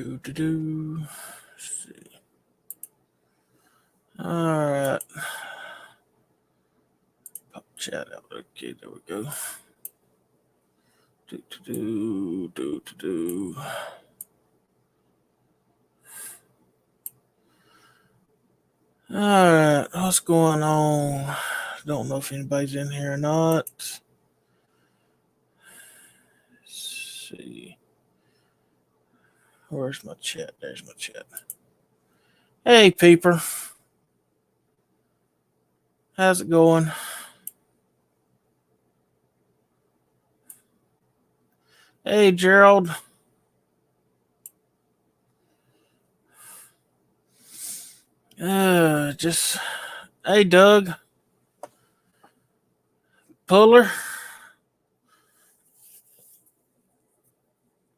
Let's see. All right. Pop chat out. Okay, there we go. All right, what's going on? Don't know if anybody's in here or not. Let's see. Where's my chat? There's my chat. Hey, Peeper. How's it going? Hey, Gerald. Hey, Doug. Puller.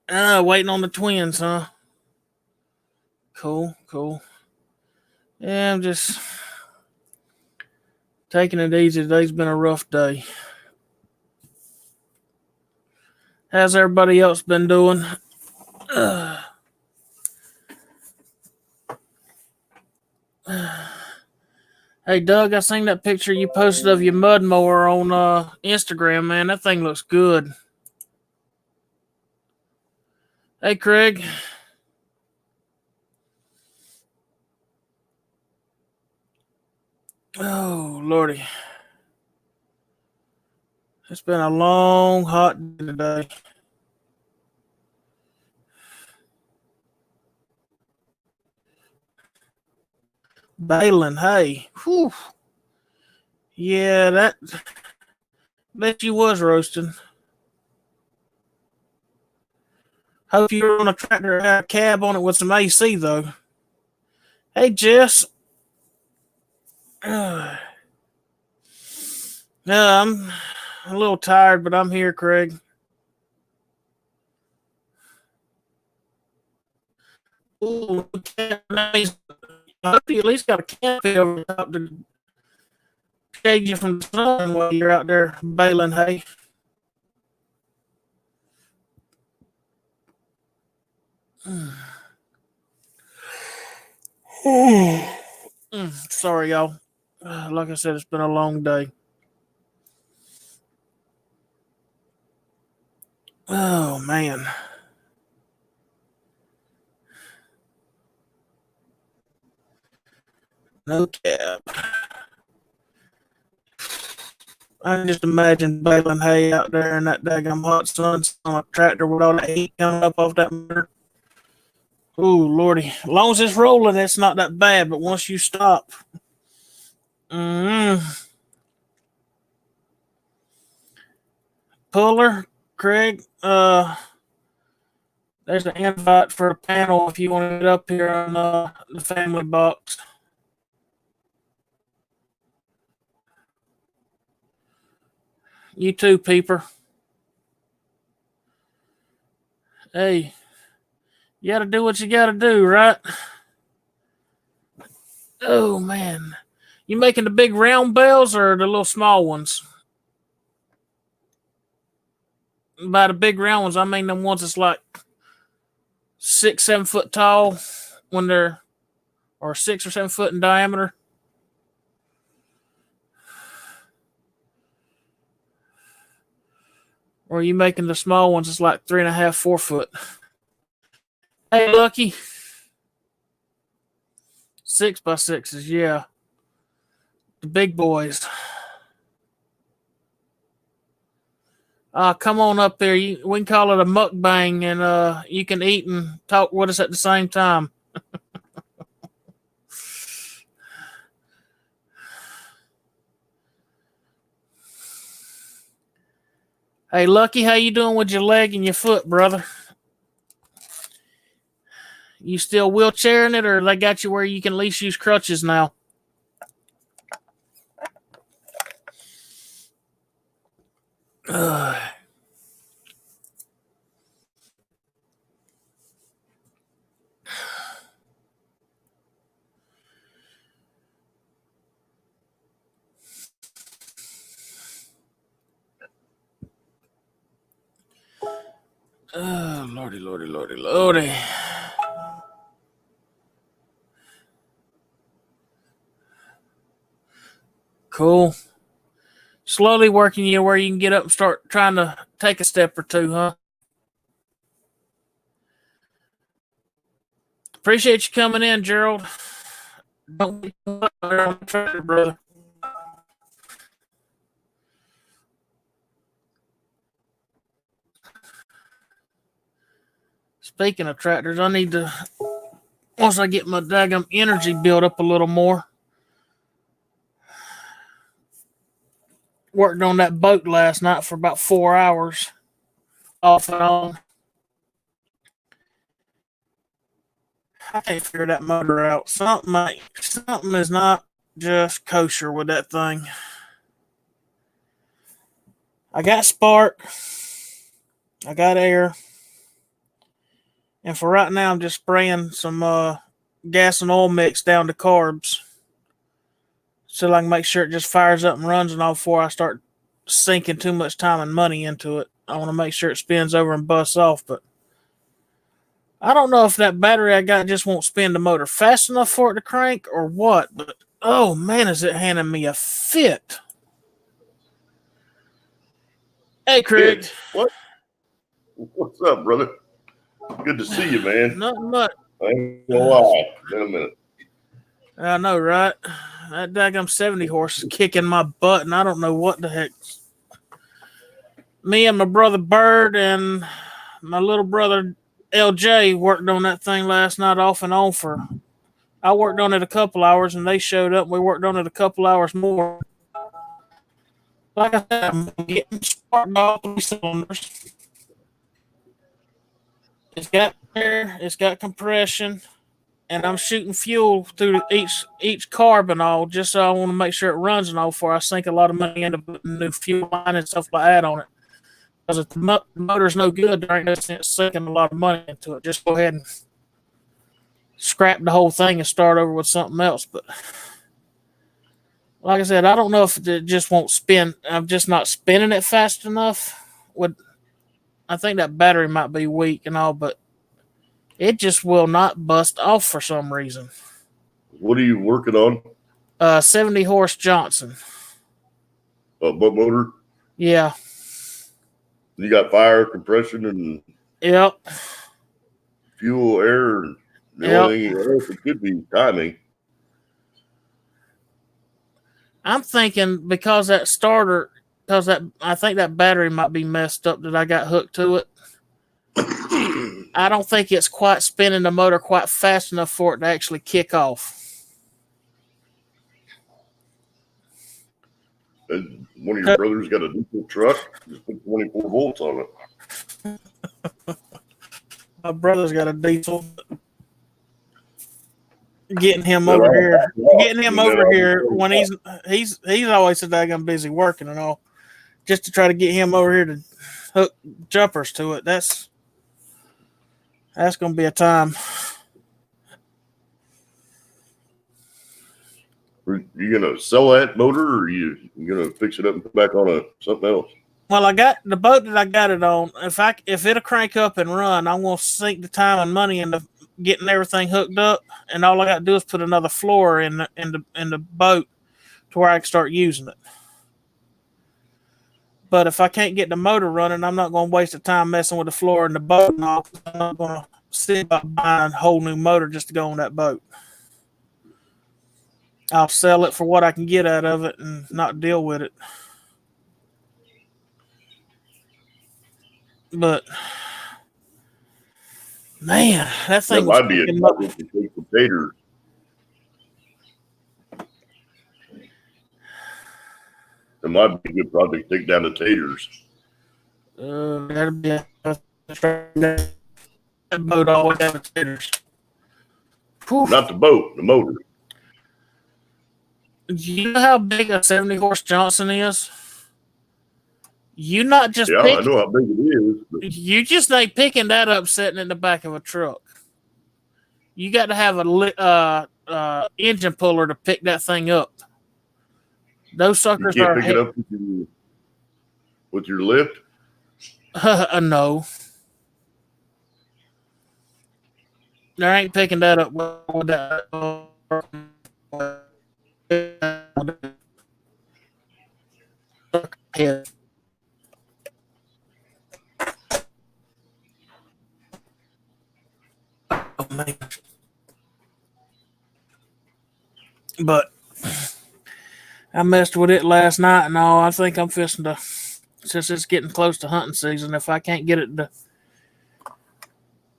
Waiting on the twins, huh? Cool. Yeah, I'm just taking it easy. Today's been a rough day. How's everybody else been doing? Hey, Doug, I seen that picture you posted of your mud mower on Instagram, man. That thing looks good. Hey, Craig. Oh, Lordy. It's been a long, hot day today. Baling, hey. Whew. Yeah, that... Bet you was roasting. Hope you were on a tractor or had a cab on it with some AC, though. Hey, Jess. Yeah, I'm a little tired, but I'm here, Craig. Ooh, I hope you at least got a canopy over the top to shade you from the sun while you're out there baling hay. Sorry, y'all. Like I said, it's been a long day. Oh, man. No cab. I can just imagine baling hay out there in that daggum hot sun on a tractor with all that heat coming up off that motor. Ooh, Lordy. As long as it's rolling, it's not that bad, but once you stop. Puller, Craig, there's an invite for a panel if you want to get up here on the family box. You too, Peeper. Hey, you gotta do what you gotta do, right? Oh, man. You making the big round bales or the little small ones? By the big round ones, I mean them ones that's like 6, 7 foot tall when they're, or 6 or 7 foot in diameter. Or are you making the small ones that's like 3.5, 4 foot? Hey, Lucky. 6x6s, yeah. The big boys. Come on up there. We can call it a mukbang, and you can eat and talk with us at the same time. Hey, Lucky, how you doing with your leg and your foot, brother? You still wheelchairing it, or they got you where you can at least use crutches now? Lordy. Cool. Slowly working you where you can get up and start trying to take a step or two, huh? Appreciate you coming in, Gerald. Don't be on the tractor, brother. Speaking of tractors, I need to, once I get my daggum energy built up a little more, worked on that boat last night for about 4 hours, off and on. I can't figure that motor out. Something is not just kosher with that thing. I got spark, I got air, and for right now, I'm just spraying some gas and oil mix down to carbs, so I can make sure it just fires up and runs and all before I start sinking too much time and money into it. I want to make sure it spins over and busts off, but I don't know if that battery I got just won't spin the motor fast enough for it to crank or what, but oh man, is it handing me a fit. Hey, Craig. What? What's up, brother? Good to see you, man. Nothing much. I ain't gonna lie. In a minute. I know, right? That daggum 70 horse is kicking my butt, and I don't know what the heck. Me and my brother Bird and my little brother LJ worked on that thing last night off and on for. I worked on it a couple hours, and they showed up. And we worked on it a couple hours more. Like I said, I'm getting spark all 3 cylinders. It's got air, it's got compression, and I'm shooting fuel through each carb and all, just so I want to make sure it runs and all before I sink a lot of money into putting new fuel line and stuff like that on it. Because if the motor's no good, there ain't no sense sinking a lot of money into it. Just go ahead and scrap the whole thing and start over with something else. But like I said, I don't know if it just won't spin. I'm just not spinning it fast enough. I think that battery might be weak and all, but it just will not bust off for some reason. What are you working on? 70 horse Johnson. A boat motor? Yeah. You got fire, compression, and Yep. fuel, air, and the only thing else it could be timing. I'm thinking because I think that battery might be messed up that I got hooked to it. I don't think it's quite spinning the motor quite fast enough for it to actually kick off. And one of your brothers got a diesel truck. Just put 24 volts on it. My brother's got a diesel. Getting him over here when he's always so daggone busy working and all, just to try to get him over here to hook jumpers to it. That's gonna be a time. Are you gonna sell that motor, or are you gonna fix it up and put back on something else? Well, I got the boat that I got it on. If it'll crank up and run, I'm gonna sink the time and money into getting everything hooked up, and all I got to do is put another floor in the boat to where I can start using it. But if I can't get the motor running, I'm not going to waste the time messing with the floor in the boat and all. I'm not going to see about buying a whole new motor just to go on that boat. I'll sell it for what I can get out of it and not deal with it. But man, that thing might be a project to take the taters. It might be a good project to take down the taters. That'd be that boat always have taters. Not the boat, the motor. You know how big a 70 horse Johnson is? You not just I know how big it is. But you just ain't picking that up sitting in the back of a truck. You got to have a engine puller to pick that thing up. Those suckers you can't pick it up with your lift? No. There ain't picking that up with that. head. Oh man. But I messed with it last night and all. I think I'm fixing to, since it's getting close to hunting season, if I can't get it to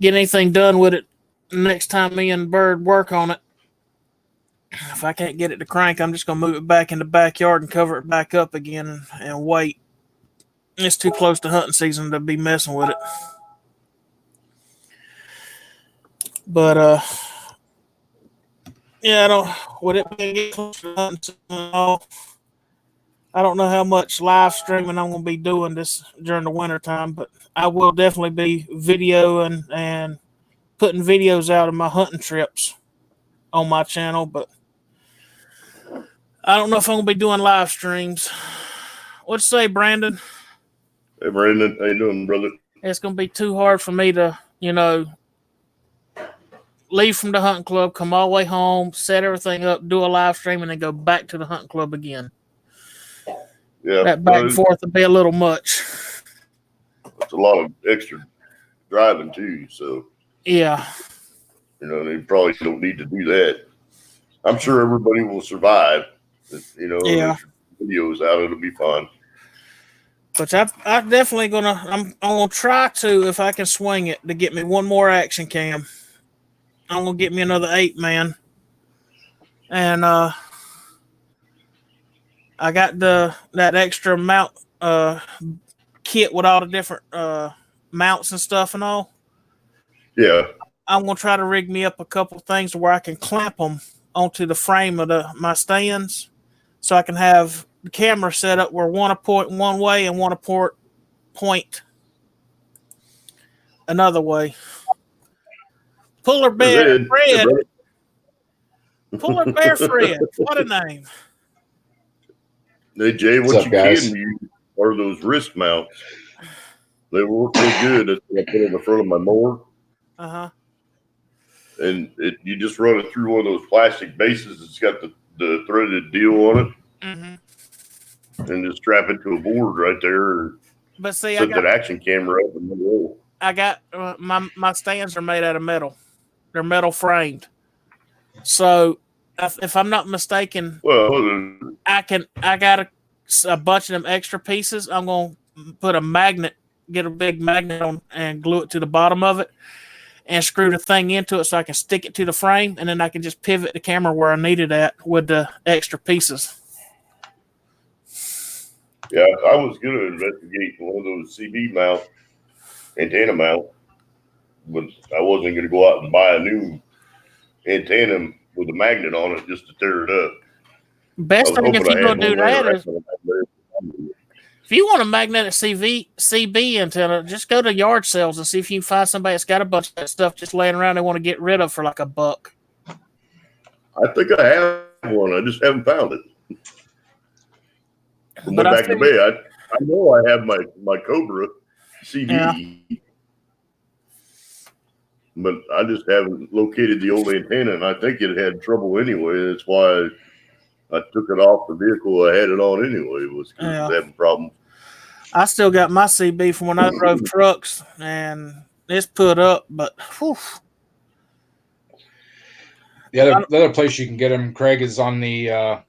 get anything done with it next time me and Bird work on it, if I can't get it to crank, I'm just gonna move it back in the backyard and cover it back up again and wait. It's too close to hunting season to be messing with it. But yeah, I don't. Would it be close to hunting season and all? I don't know how much live streaming I'm gonna be doing this during the winter time, but I will definitely be videoing and putting videos out of my hunting trips on my channel. But I don't know if I'm gonna be doing live streams. What'd you say, Brandon? Hey, Brandon, how you doing, brother? It's gonna be too hard for me to, leave from the hunting club, come all the way home, set everything up, do a live stream, and then go back to the hunting club again. Yeah, That back and forth would be a little much. It's a lot of extra driving too, so Yeah. they probably don't need to do that. I'm sure everybody will survive. Yeah. Videos out, it'll be fun. But I'm definitely I'm gonna try to, if I can swing it, to get me one more action cam. I'm gonna get me another 8-man, and I got that extra mount kit with all the different mounts and stuff and all. Yeah. I'm gonna try to rig me up a couple things where I can clamp them onto the frame of my stands, so I can have the camera set up where one point one way and one point another way. Polar bear Fred. Polar bear Fred. What a name. Hey Jay, what you can use are those wrist mounts. They work real good. That's what I put in the front of my mower. Uh-huh. And you just run it through one of those plastic bases. It's got the threaded deal on it. Mm-hmm. And just strap it to a board right there. But see, set that action camera up in the wall. I got my stands are made out of metal. They're metal framed. So if I'm not mistaken, I got a bunch of them extra pieces. I'm gonna put a magnet, get a big magnet on, and glue it to the bottom of it, and screw the thing into it so I can stick it to the frame, and then I can just pivot the camera where I need it at with the extra pieces. Yeah, I was going to investigate one of those CB antenna mount, but I wasn't going to go out and buy a new antenna with a magnet on it just to tear it up. Best thing if you're going to do that is, if you want a magnetic CB antenna, just go to yard sales and see if you can find somebody that's got a bunch of that stuff just laying around they want to get rid of for like $1. I think I have one. I just haven't found it. But back in the Bay, I know I have my Cobra CB, but I just haven't located the old antenna, and I think it had trouble anyway. That's why I took it off the vehicle I had it on anyway. It was because it was having problems. I still got my CB from when I drove trucks, and it's put up, but whew. The other place you can get them, Craig, is on the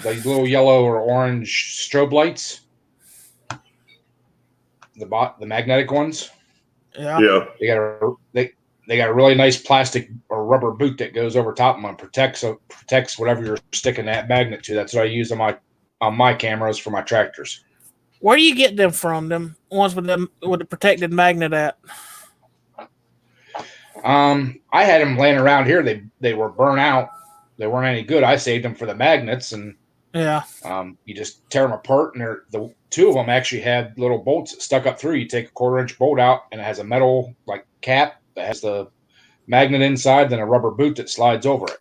little yellow or orange strobe lights, the magnetic ones. Yeah. They got a really nice plastic or rubber boot that goes over top of them and protects whatever you're sticking that magnet to. That's what I use on my cameras for my tractors. Where do you get them from? Them ones with the protected magnet at? I had them laying around here. They were burnt out. They weren't any good. I saved them for the magnets, and you just tear them apart, and the two of them actually had little bolts that stuck up through. You take a 1/4-inch bolt out, and it has a metal cap that has the magnet inside, then a rubber boot that slides over it.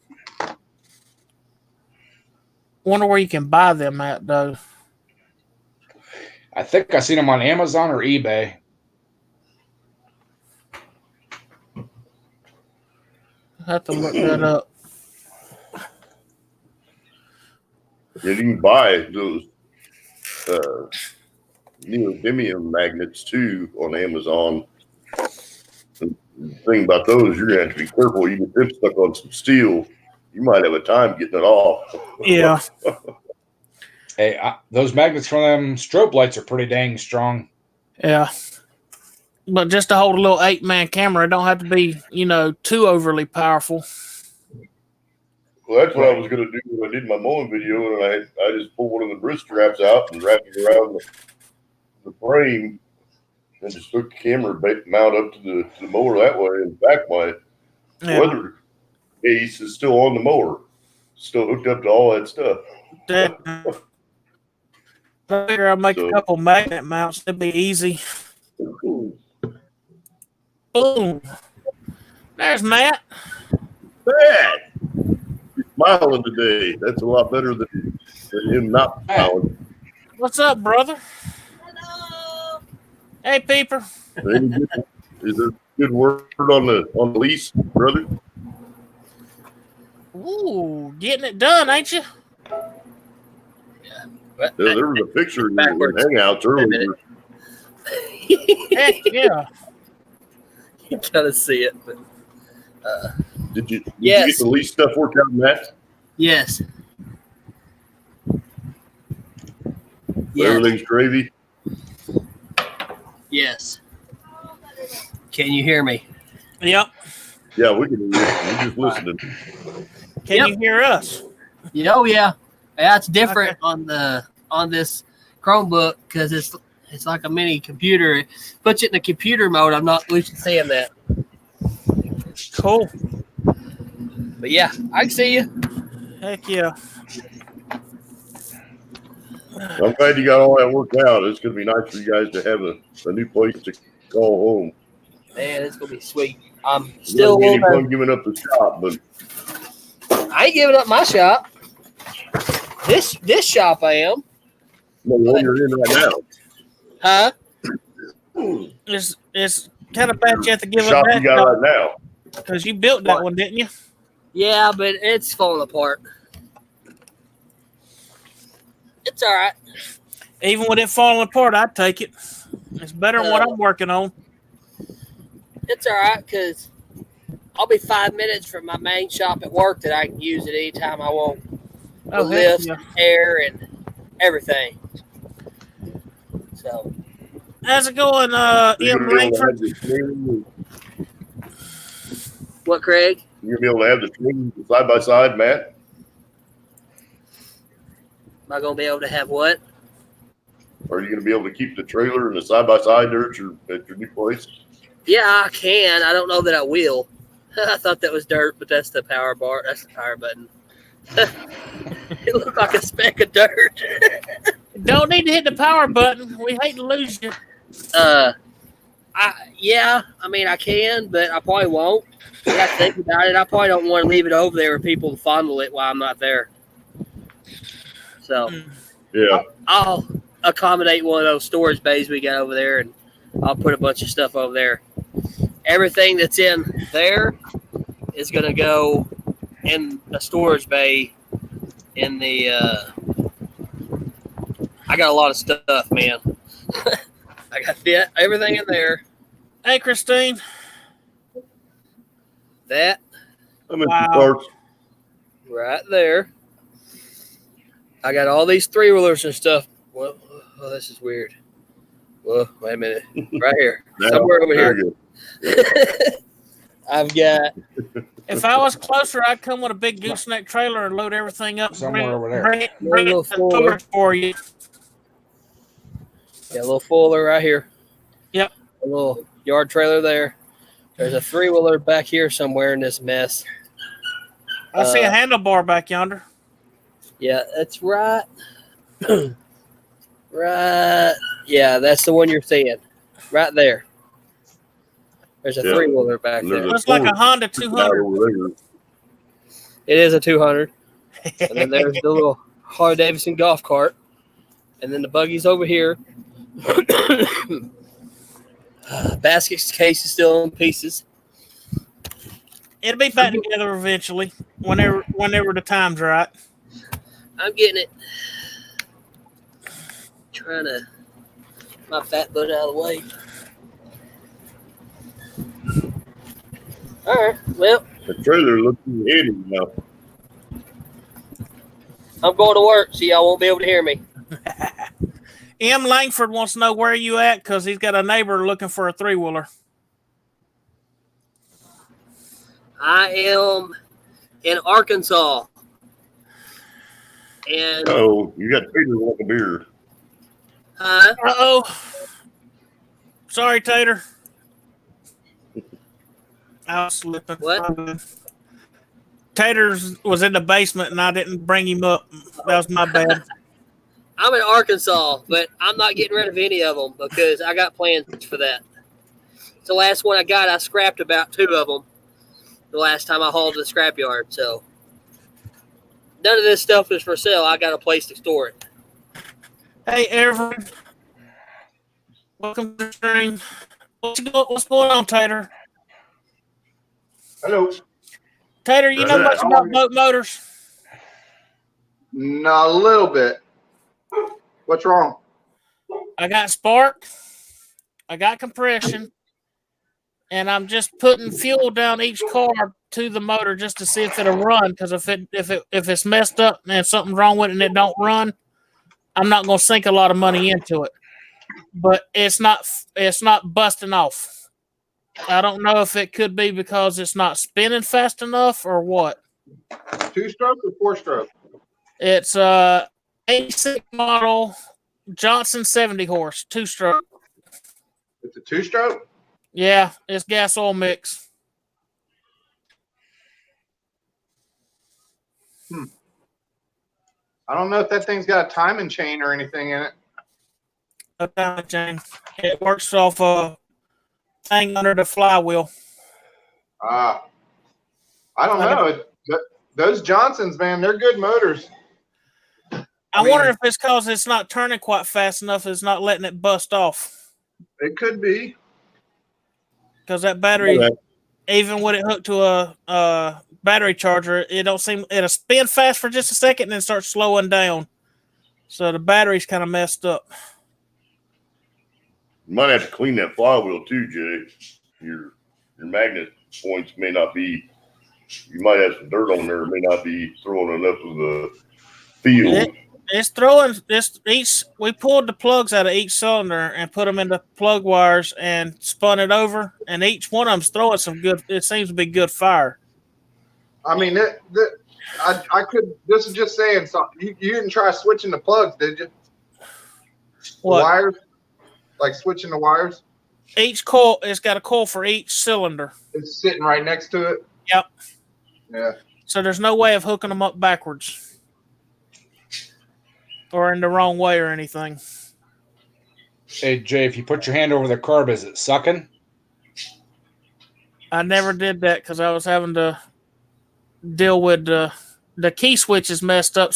Wonder where you can buy them at, though. I think I seen them on Amazon or eBay. I have to look that up. You can buy those neodymium magnets too on Amazon. The thing about those, you're gonna have to be careful. You get them stuck on some steel, you might have a time getting it off. Yeah. Hey, those magnets from them strobe lights are pretty dang strong. Yeah. But just to hold a little 8-man camera, it don't have to be, too overly powerful. Well, that's what I was gonna do when I did my mowing video, and I just pulled one of the wrist straps out and wrapped it around the frame, and just took the camera mount up to the mower that way. In fact, my weather case is still on the mower, still hooked up to all that stuff. I figure I'll make a couple magnet mounts. It'll be easy. Boom. There's Matt. Matt, you're smiling today. That's a lot better than him not smiling. What's up, brother? Hello. Hey, Peeper. Is there a good word on the lease, brother? Ooh, getting it done, ain't you? Yeah, there was a picture in Hangouts earlier. Heck yeah. You gotta see it, but did you get the lease stuff worked out, Matt? Yes. Everything's gravy? Yes. Can you hear me? Yep. Yeah, we can hear you. We're just listening. Can you hear us? Yeah, oh yeah. That's different on this Chromebook because it's like a mini computer. It puts it in the computer mode. I'm not used to saying that. Cool. But yeah, I can see you. Heck yeah. I'm glad you got all that worked out. It's going to be nice for you guys to have a new place to call home. Man, it's going to be sweet. I'm still any fun giving up the shop, but I ain't giving up my shop. This shop I am. No, the one you're in right now. Huh? It's kind of bad you have to give up that shop you got right now. Because you built that one, didn't you? Yeah, but it's falling apart. It's all right. Even with it falling apart, I'd take it. It's better than what I'm working on. It's all right because I'll be 5 minutes from my main shop at work that I can use it anytime I want. Oh, lifts, air, and everything. So, how's it going, M. Langford? What, Craig? You're going to be able to have the swing side by side, Matt? Am I going to be able to have what? Are you going to be able to keep the trailer and the side by side there at your new place? Yeah, I can. I don't know that I will. I thought that was dirt, but that's the power bar. That's the power button. It looked like a speck of dirt. Don't need to hit the power button. We hate to lose you. I mean, I can, but I probably won't. I got to think about it. I probably don't want to leave it over there for people to fondle it while I'm not there. So, yeah, I'll accommodate one of those storage bays we got over there, and I'll put a bunch of stuff over there. Everything that's in there is going to go in a storage bay in the I got a lot of stuff, man. I got everything in there. Hey, Christine. That. Wow. Right there. I got all these 3-wheelers and stuff. Well, oh, this is weird. Well, wait a minute. Right here. Somewhere over here. I've got. If I was closer, I'd come with a big gooseneck trailer and load everything up. Somewhere over there. Bring it to for you. Yeah, a little fuller right here. Yep. A little yard trailer there. There's a 3-wheeler back here somewhere in this mess. I see a handlebar back yonder. Yeah, that's right. Right. Yeah, that's the one you're seeing. Right there. There's a 3-wheeler back there. Looks like a Honda 200. It is a 200. And then there's the little Harley Davidson golf cart. And then the buggy's over here. Basket case is still in pieces. It'll be back together eventually, whenever the time's right. I'm getting it. Trying to my fat butt out of the way. All right. Well, The trailer looks heavy now. I'm going to work, so y'all won't be able to hear me. M. Langford wants to know where you at because he's got a neighbor looking for a 3-wheeler. I am in Arkansas. And Oh, you got Tater like a beer. Uh-oh. Sorry, Tater. I was slipping. What? Taters was in the basement and I didn't bring him up. That was my bad. I'm in Arkansas, but I'm not getting rid of any of them because I got plans for that. The last one I got, I scrapped about 2 of them the last time I hauled to the scrapyard. So none of this stuff is for sale. I got a place to store it. Hey, Everett. Welcome to the stream. What's going on, Tater? Hello. Tater, you know much about boat motors? No, a little bit. What's wrong? I got spark. I got compression. And I'm just putting fuel down each carb to the motor just to see if it'll run. Because if it's messed up and something's wrong with it and it don't run, I'm not going to sink a lot of money into it. But it's not busting off. I don't know if it could be because it's not spinning fast enough or what. 2-stroke or 4-stroke? It's 86 model Johnson 70 horse 2-stroke. It's a 2-stroke? Yeah, it's gas oil mix. I don't know if that thing's got a timing chain or anything in it. A timing chain. It works off a thing under the flywheel. I don't know. Those Johnsons, man, they're good motors. I wonder if it's because it's not turning quite fast enough. It's not letting it bust off. It could be. Because that battery, even when it hooked to a battery charger, it'll spin fast for just a second and then start slowing down. So the battery's kind of messed up. You might have to clean that flywheel too, Jay. Your magnet points may not be. You might have some dirt on there. It may not be throwing enough of the field. It's throwing this each. We pulled the plugs out of each cylinder and put them into plug wires and spun it over, and each one of them's throwing some good. It seems to be good fire. I mean, I could. This is just saying something. You didn't try switching the plugs, did you? What? The wires, like switching the wires. Each coil, it's got a coil for each cylinder. It's sitting right next to it. Yep. Yeah. So there's no way of hooking them up backwards or in the wrong way or anything. Hey, Jay, if you put your hand over the carb, is it sucking? I never did that because I was having to deal with the key switch is messed up,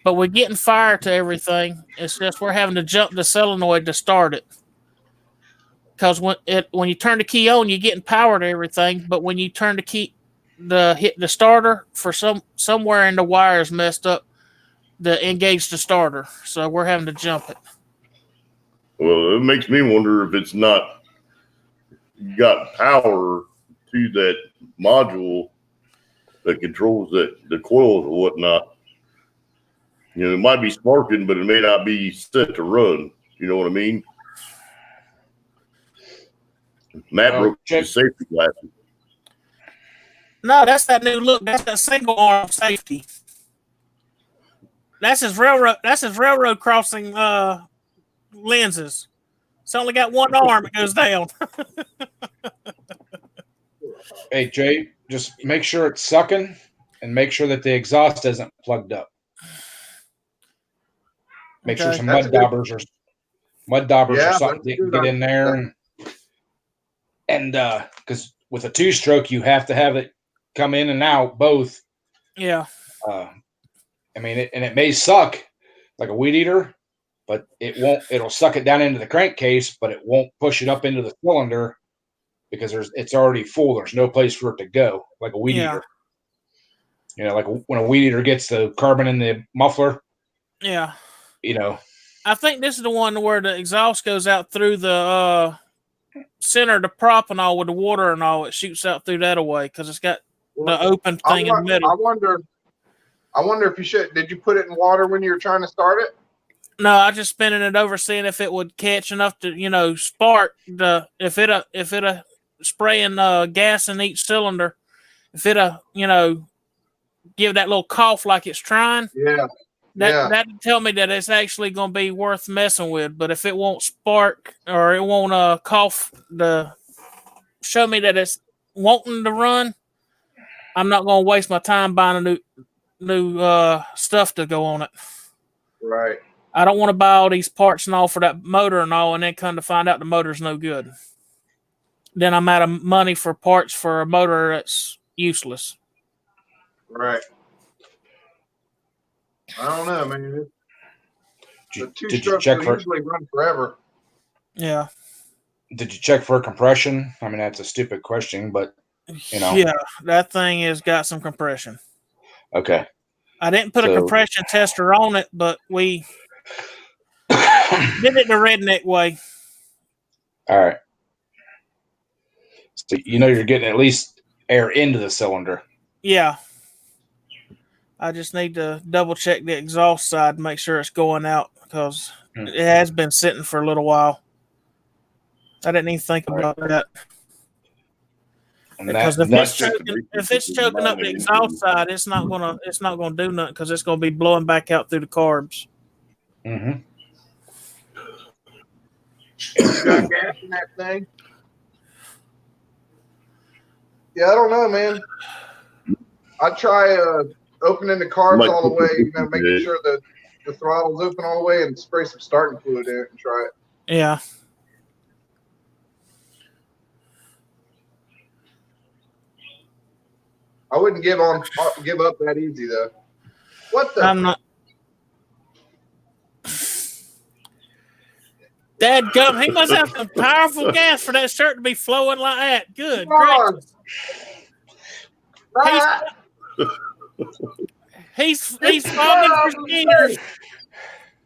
but we're getting fire to everything. It's just we're having to jump the solenoid to start it. Because when you turn the key on, you're getting power to everything, but when you turn the key, hit the starter for somewhere in the wires messed up, to engage the starter, so we're having to jump it. Well, it makes me wonder if it's not got power to that module that controls the coils or whatnot. You know, it might be sparking, but it may not be set to run. You know what I mean? Matt broke his safety glasses. No, that's that new look. That's that single arm safety. That's his railroad crossing lenses. It's only got one arm. It goes down. Hey, Jay, just make sure it's sucking and make sure that the exhaust isn't plugged up. Make sure some mud daubers or something get in there. And because with a 2-stroke, you have to have it come in and out both. Yeah. I mean, it may suck like a weed eater, but it won't. It'll suck it down into the crankcase, but it won't push it up into the cylinder because it's already full. There's no place for it to go, like a weed eater. You know, like when a weed eater gets the carbon in the muffler. Yeah. You know, I think this is the one where the exhaust goes out through the center of the prop and all with the water and all. It shoots out through that away because it's got the open thing in the middle. I wonder if you should. Did you put it in water when you were trying to start it? No, I just spinning it over, seeing if it would catch enough to, spark the if it spraying gas in each cylinder, if it give that little cough like it's trying. Yeah. That tell me that it's actually going to be worth messing with. But if it won't spark or it won't cough show me that it's wanting to run, I'm not going to waste my time buying a new stuff to go on it. Right. I don't want to buy all these parts and all for that motor and all, and then come to find out the motor's no good. Then I'm out of money for parts for a motor that's useless. Right. I don't know, man. The two-strokes usually run forever. Yeah. Did you check for compression? I mean, that's a stupid question, but Yeah, that thing has got some compression. Okay. I didn't put a compression tester on it, but we did it the redneck way. All right. So you're getting at least air into the cylinder. Yeah. I just need to double check the exhaust side and make sure it's going out because it has been sitting for a little while. I didn't even think about that. Because if it's choking up the exhaust side, it's not gonna do nothing because it's gonna be blowing back out through the carbs. Mm-hmm. You got gas in that thing? Yeah, I don't know, man. I try opening the carbs all the way, making sure that the throttle's open all the way, and spray some starting fluid in it and try it. Yeah. I wouldn't give up that easy though. What the? I'm not. Dadgum, he must have some powerful gas for that shirt to be flowing like that. Good gracious. He's fogging for skaters.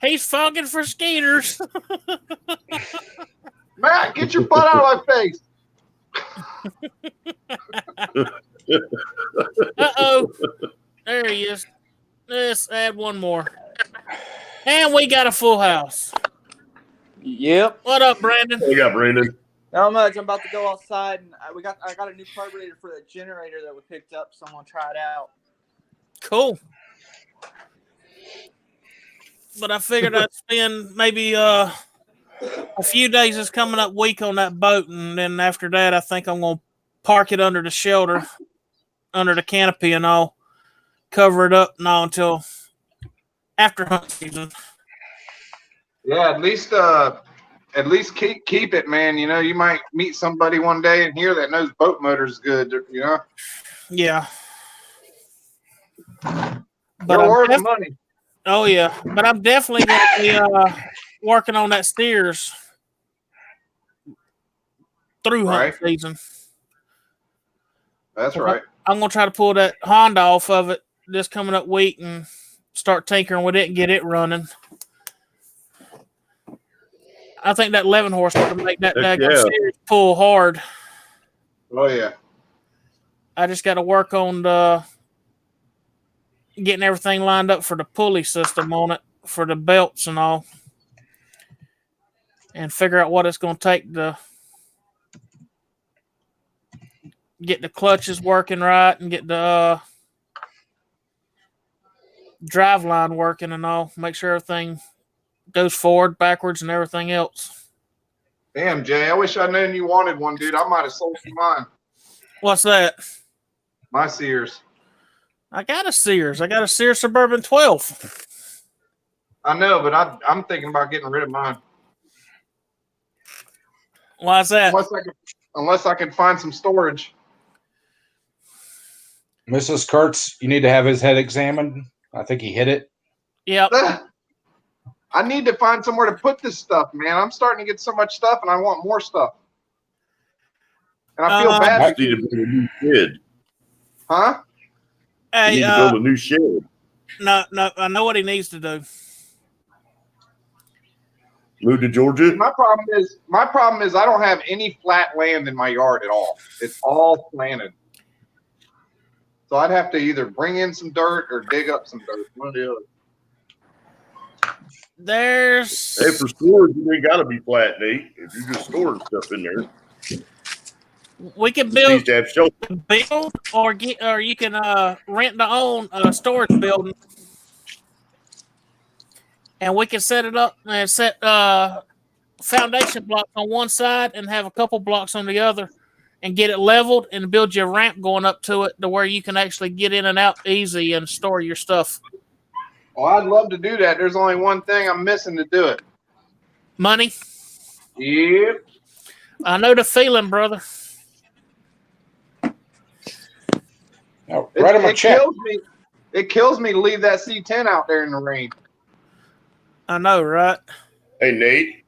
He's fogging for skaters. Matt, get your butt out of my face. Uh-oh. There he is. Let's add one more. And we got a full house. Yep. What up, Brandon? What you got, Brandon? Not much. I'm about to go outside, and I got a new carburetor for the generator that we picked up, so I'm going to try it out. Cool. But I figured I'd spend maybe a few days this coming up week on that boat, and then after that, I think I'm going to park it under the shelter, under the canopy and all, cover it up and all until after hunt season. Yeah, at least keep it, man. You might meet somebody one day in here that knows boat motors good. Yeah. But they're worth the money. Oh yeah, but I'm definitely going to be working on that steers through hunt season. That's right. I'm going to try to pull that Honda off of it this coming up week and start tinkering with it and get it running. I think that 11 horse would make that series pull hard. Oh yeah. I just got to work on getting everything lined up for the pulley system on it, for the belts and all, and figure out what it's going to take to get the clutches working right and get the drive line working and all. Make sure everything goes forward, backwards, and everything else. Damn, Jay, I wish I'd known you wanted one, dude. I might have sold you mine. What's that? My Sears. I got a Sears. I got a Sears Suburban 12. I know, but I'm thinking about getting rid of mine. Why is that? Unless I can find some storage. Mrs. Kurtz, you need to have his head examined. I think he hit it. Yep. I need to find somewhere to put this stuff, man. I'm starting to get so much stuff, and I want more stuff. And I feel bad. You need to build a new shed. Huh? Hey, you need to build a new shed. No, I know what he needs to do. Moved to Georgia? My problem is I don't have any flat land in my yard at all. It's all planted. So I'd have to either bring in some dirt or dig up some dirt. One or the other. Hey, for storage, you ain't got to be flat, Nate. If you're just storing stuff in there, we can it needs build, to have shelter. or you can rent to own a storage building, and we can set it up and set foundation blocks on one side and have a couple blocks on the other, and get it leveled and build you a ramp going up to it to where you can actually get in and out easy and store your stuff. Well, I'd love to do that. There's only one thing I'm missing to do it. Money. Yep. I know the feeling, brother. Now, write him a check. It kills me to leave that C10 out there in the rain. I know, right? Hey, Nate.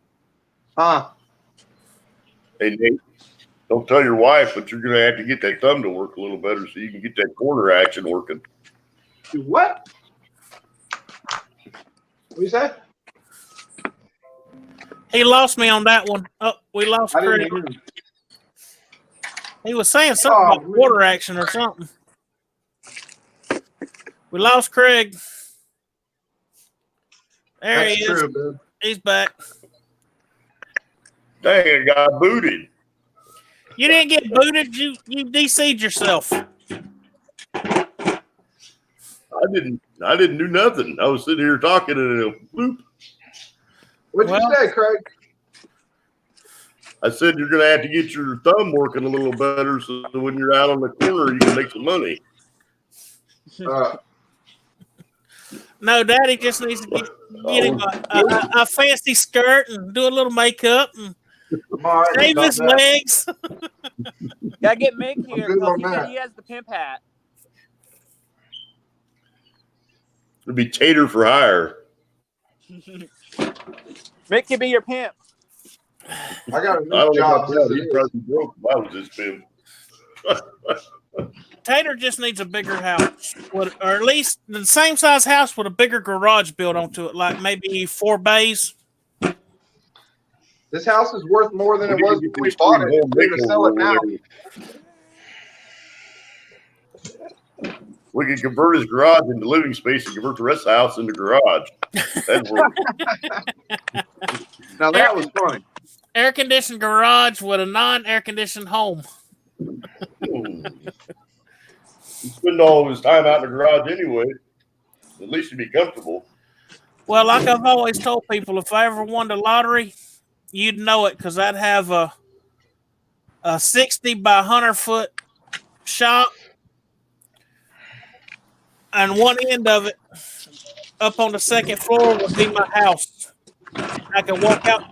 Huh? Hey, Nate. Don't tell your wife, but you're going to have to get that thumb to work a little better so you can get that corner action working. Do what? What you say? He lost me on that one. Oh, we lost I didn't Craig. hear him. He was saying something about water action or something. We lost Craig. There That's he is. true, man. He's back. Dang, I got booted. You didn't get booted. You DC'd yourself. I didn't do nothing. I was sitting here talking and bloop. What'd you say, Craig? I said you're going to have to get your thumb working a little better so when you're out on the corner, you can make some money. No, Daddy just needs to get him a fancy skirt and do a little makeup and shave his legs. Gotta get Mick here. good on He said that. he has the pimp hat. It'd be tater for hire. Mick can be your pimp. I got a I new don't job. know. He'd probably be broke if I was his pimp. Tater just needs a bigger house, or at least the same size house with a bigger garage built onto it, like maybe 4 bays. This house is worth more than it was when we bought it. We're going to sell it now. We can convert his garage into living space and convert the rest of the house into garage. That's worth it. Now that was funny. Air conditioned garage with a non-air conditioned home. He spend all of his time out in the garage anyway. At least he'd be comfortable. Well, like I've always told people, if I ever won the lottery, you'd know it because I'd have a 60 by 100 foot shop, and one end of it up on the second floor would be my house. I could walk out,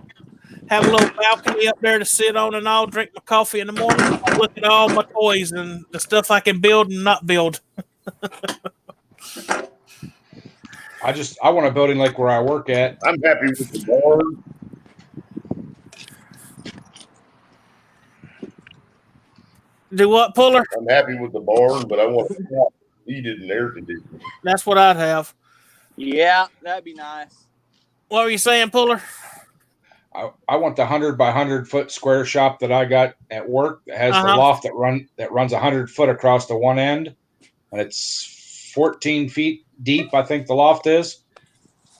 have a little balcony up there to sit on and all, drink my coffee in the morning, look at all my toys and the stuff I can build and not build. I want a building like where I work at. I'm happy with the barn. Do what, Puller? I'm happy with the barn, but I want to heated and air conditioned. That's what I'd have. Yeah, that'd be nice. What were you saying, Puller? I want the 100 by 100 foot square shop that I got at work that has the loft that runs 100 foot across to one end, and it's 14 feet deep. I think the loft is.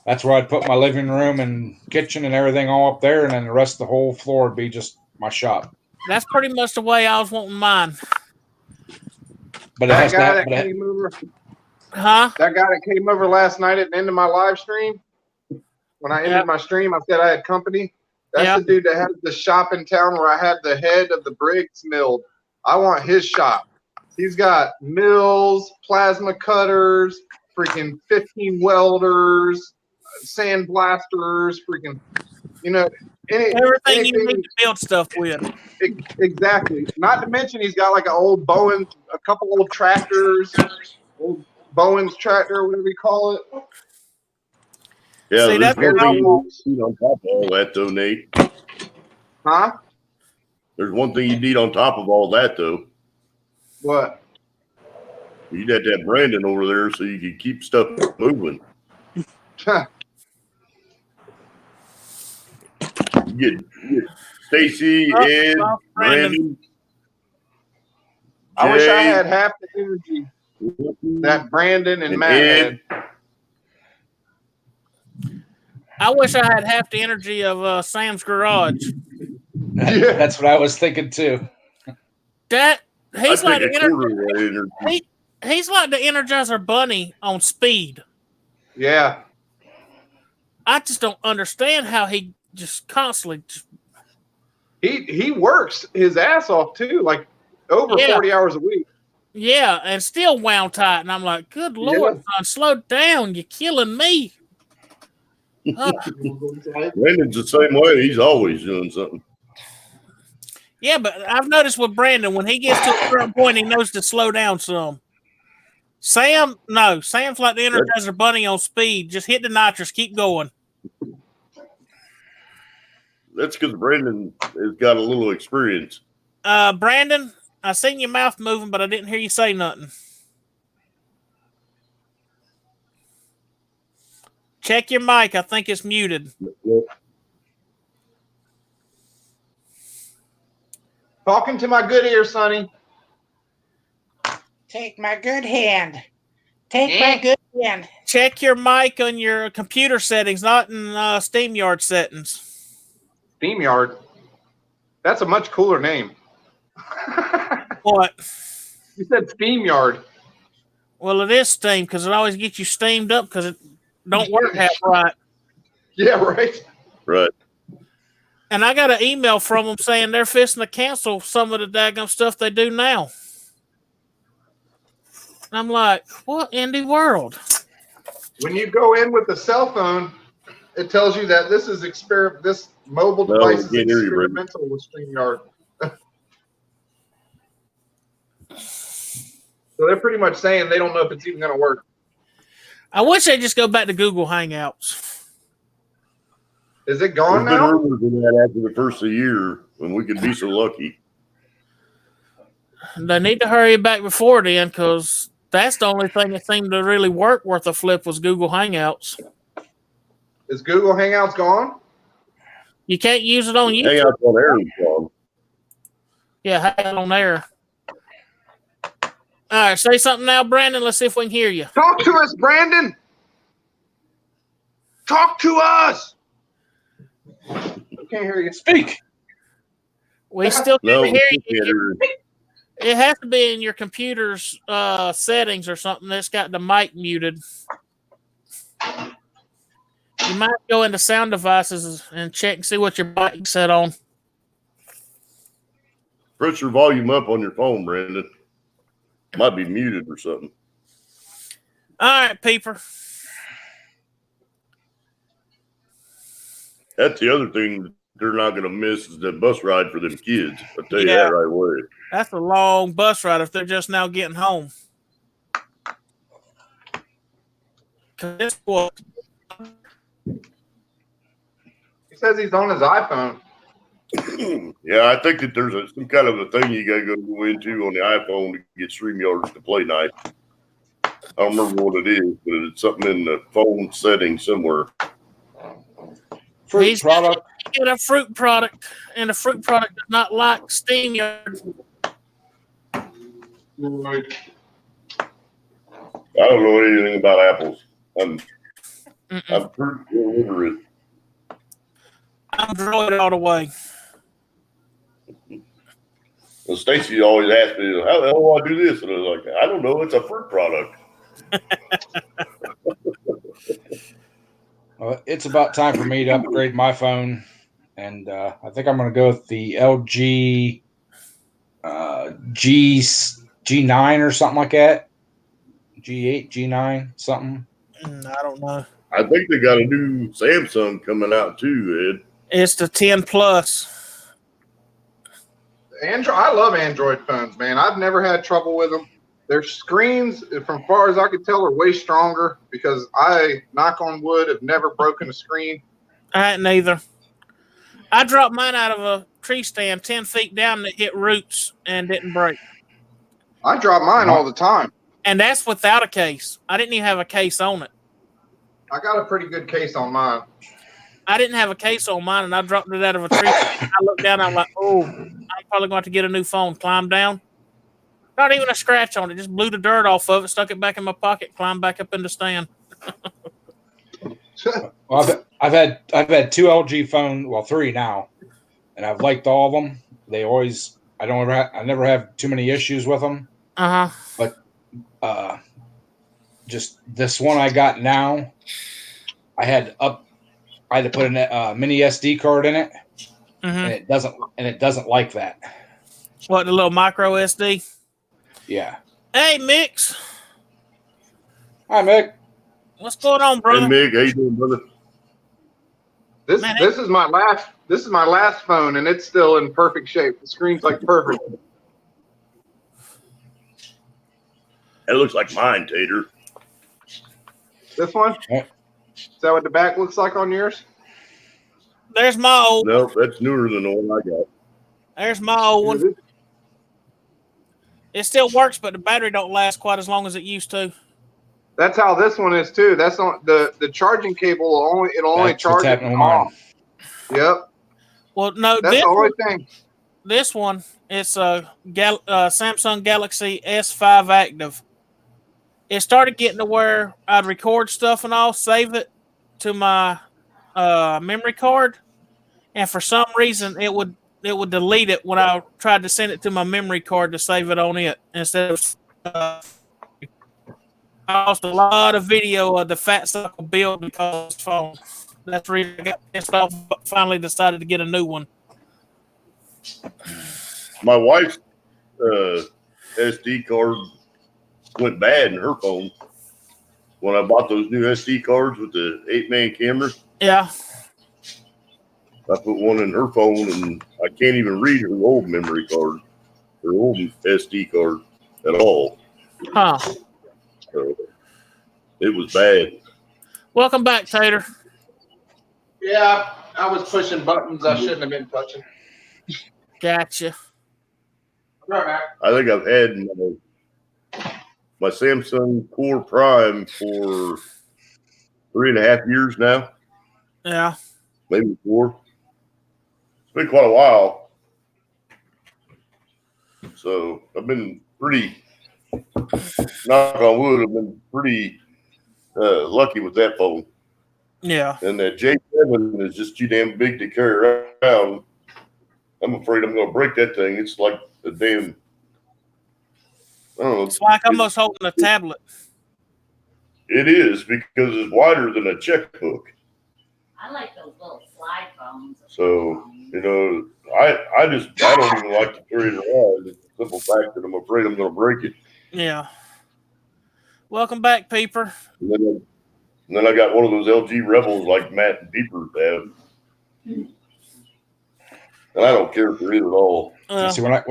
That's where I'd put my living room and kitchen and everything all up there, and then the rest of the whole floor would be just my shop. That's pretty much the way I was wanting mine. But That guy that came over last night at the end of my live stream. When I ended my stream, I said I had company. That's the dude that had the shop in town where I had the head of the Briggs milled. I want his shop. He's got mills, plasma cutters, freaking 15 welders, sand blasters, freaking, everything you need to build stuff with. Exactly. Not to mention he's got like an old Bowen, a couple old tractors, old Bowen's tractor, or whatever you call it. Yeah, see, there's that's one thing you need on top of all that, though, Nate. Huh? There's one thing you need on top of all that, though. What? You'd have to have Brandon over there so you can keep stuff moving. You get Stacy, Ed, Brandon. I wish I had half the energy that Brandon and Matt Ed. had. I wish I had half the energy of Sam's Garage. Yeah. That's what I was thinking too. He's like the energy. He's like the Energizer Bunny on speed. Yeah. I just don't understand how he just constantly. He works his ass off too, like over 40 hours a week. Yeah, and still wound tight. And I'm like, good Lord, son, slow down. You're killing me. Brandon's the same way. He's always doing something. Yeah, but I've noticed with Brandon, when he gets to a certain point, he knows to slow down some. Sam's like the Energizer Bunny on speed. Just hit the nitrous, keep going. That's because Brandon has got a little experience. Brandon, I seen your mouth moving, but I didn't hear you say nothing. Check your mic. I think it's muted. Talking to my good ear, Sonny. Take my good hand. Take my good hand. Check your mic on your computer settings, not in SteamYard settings. SteamYard? That's a much cooler name. What? You said SteamYard. Well, it is Steam because it always gets you steamed up because it don't work half right. Yeah, right. Right. And I got an email from them saying they're fixing to cancel some of the daggum stuff they do now. And I'm like, what in the world? When you go in with the cell phone, it tells you that this mobile device is experimental with StreamYard. So they're pretty much saying they don't know if it's even going to work. I wish they'd just go back to Google Hangouts. Is it gone now? There's been rumors of that after the first of the year when we could be so lucky. They need to hurry back before then because that's the only thing that seemed to really work worth a flip was Google Hangouts. Is Google Hangouts gone? You can't use it on YouTube. Hangouts on air is gone. Yeah, Hangout on air. All right, say something now, Brandon. Let's see if we can hear you. Talk to us, Brandon. Talk to us. I can't hear you. Speak. We still can't hear you. It has to be in your computer's settings or something that's got the mic muted. You might go into sound devices and check and see what your mic's set on. Press your volume up on your phone, Brandon. Might be muted or something. All right, Peeper. That's the other thing they're not going to miss is that bus ride for them kids. I'll tell you that right away. That's a long bus ride if they're just now getting home. Guess what? He says he's on his iPhone. Yeah, I think that there's some kind of a thing you got to go into on the iPhone to get StreamYard to play night. I don't remember what it is, but it's something in the phone setting somewhere. He's got a fruit product, and the fruit product does not like SteamYard. Right. I don't know anything about apples. I'm pretty illiterate. I'm Android all the way. Well, Stacy always asks me, how the hell do I do this? And I was like, I don't know. It's a fruit product. It's about time for me to upgrade my phone. And I think I'm going to go with the LG G9 or something like that. G8, G9, something. I don't know. I think they got a new Samsung coming out too, Ed. It's the 10 Plus. Android. I love Android phones, man. I've never had trouble with them. Their screens, from far as I could tell, are way stronger because I, knock on wood, have never broken a screen. I hadn't either. I dropped mine out of a tree stand 10 feet down that hit roots and didn't break. I drop mine all the time. And that's without a case. I didn't even have a case on it. I got a pretty good case on mine. I didn't have a case on mine, and I dropped it out of a tree. I looked down, I'm like, oh, I'm probably going to get a new phone. Climb down. Not even a scratch on it. Just blew the dirt off of it, stuck it back in my pocket, climbed back up in the stand. Well, I've had two LG phones, well, three now, and I've liked all of them. They always, I never have too many issues with them. But just this one I got now, I had to put a mini SD card in it, and it doesn't like that. What, the little micro SD? Yeah. Hey, Mix. Hi, Mick. What's going on, brother? Hey, Mick, how you doing, brother? This is my last phone, and it's still in perfect shape. The screen's like perfect. That looks like mine, Tater. This one? Yeah. Is that what the back looks like on yours? There's my old one. Nope, that's newer than the one I got. There's my old one. It still works, but the battery don't last quite as long as it used to. That's how this one is too. That's not the charging cable. It'll only charge it off. Yep. Well, no, that's the only thing. This one, it's a Samsung Galaxy S5 Active. It started getting to where I'd record stuff and all, save it to my memory card, and for some reason it would delete it when I tried to send it to my memory card to save it on it instead of. I lost a lot of video of the fat sucker build because of the phone. That's the reason I got pissed off. But finally decided to get a new one. My wife's SD card went bad in her phone when I bought those new SD cards with the 8-man camera. Yeah. I put one in her phone, and I can't even read her old memory card, her old SD card at all. Huh. So it was bad. Welcome back, Tater. Yeah, I was pushing buttons I shouldn't have been touching. Gotcha. Right back. I think I've had my Samsung Core Prime for 3.5 years now. Yeah. Maybe 4. It's been quite a while. So I've been pretty, knock on wood, I've been pretty lucky with that phone. Yeah. And that J7 is just too damn big to carry around. I'm afraid I'm going to break that thing. It's like a damn, I don't know. It's like almost holding a tablet. It is, because it's wider than a checkbook. I like those little slide phones. So, I don't even like to carry it around. It's a simple fact that I'm afraid I'm going to break it. Yeah. Welcome back, Peeper. And then I got one of those LG Rebels like Matt and Peeper have. And I don't care for it at all. See, when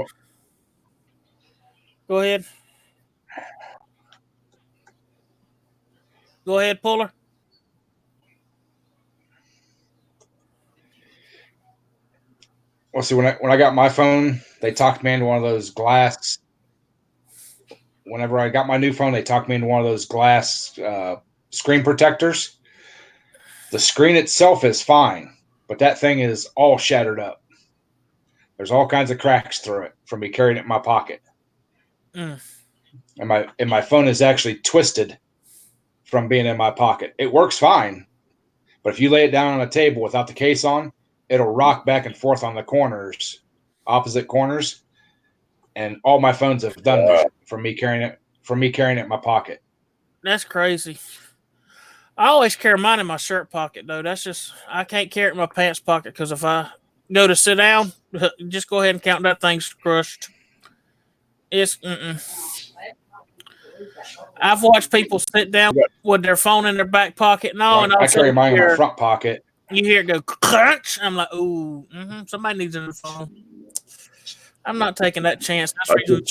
go ahead. Go ahead, Puller. Well, see, when I got my phone, they talked me into one of those glass. Whenever I got my new phone, they talked me into one of those glass screen protectors. The screen itself is fine, but that thing is all shattered up. There's all kinds of cracks through it from me carrying it in my pocket. And my phone is actually twisted from being in my pocket. It works fine, but if you lay it down on a table without the case on, it'll rock back and forth on the corners, opposite corners. And all my phones have done that from me carrying it in my pocket. That's crazy. I always carry mine in my shirt pocket, though. That's just, I can't carry it in my pants pocket because if I go to sit down, just go ahead and count that thing's crushed. It's, I've watched people sit down with their phone in their back pocket and all. Well, and I carry mine in my front pocket. You hear it go crunch. I'm like, ooh, somebody needs a new phone. I'm not taking that chance. I quit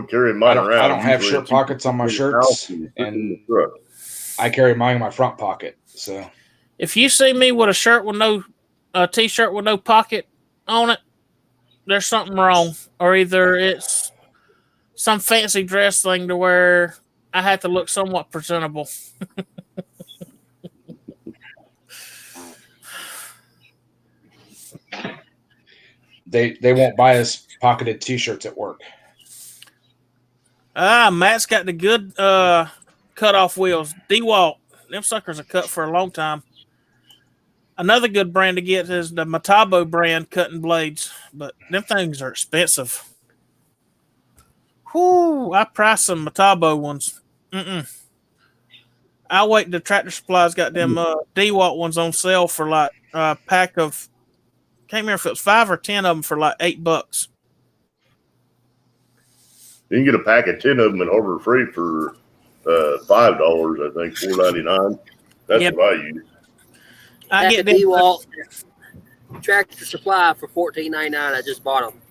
carrying mine around. I don't have shirt pockets on my shirts, and I carry mine in my front pocket. So, if you see me with a t-shirt with no pocket on it, there's something wrong, or either it's some fancy dress thing to where I have to look somewhat presentable. they won't buy us pocketed T-shirts at work. Matt's got the good cut-off wheels. DeWalt. Them suckers are cut for a long time. Another good brand to get is the Metabo brand cutting blades, but them things are expensive. Whoo! I priced some Metabo ones. I'll wait. The Tractor Supply's got them DeWalt ones on sale for like a pack of. Can't remember if it was 5 or 10 of them for like $8. You can get a pack of 10 of them in Harbor Freight for $5, I think, $4.99. That's what I use. I get DeWalt Tractor Supply for $14.99. I just bought them.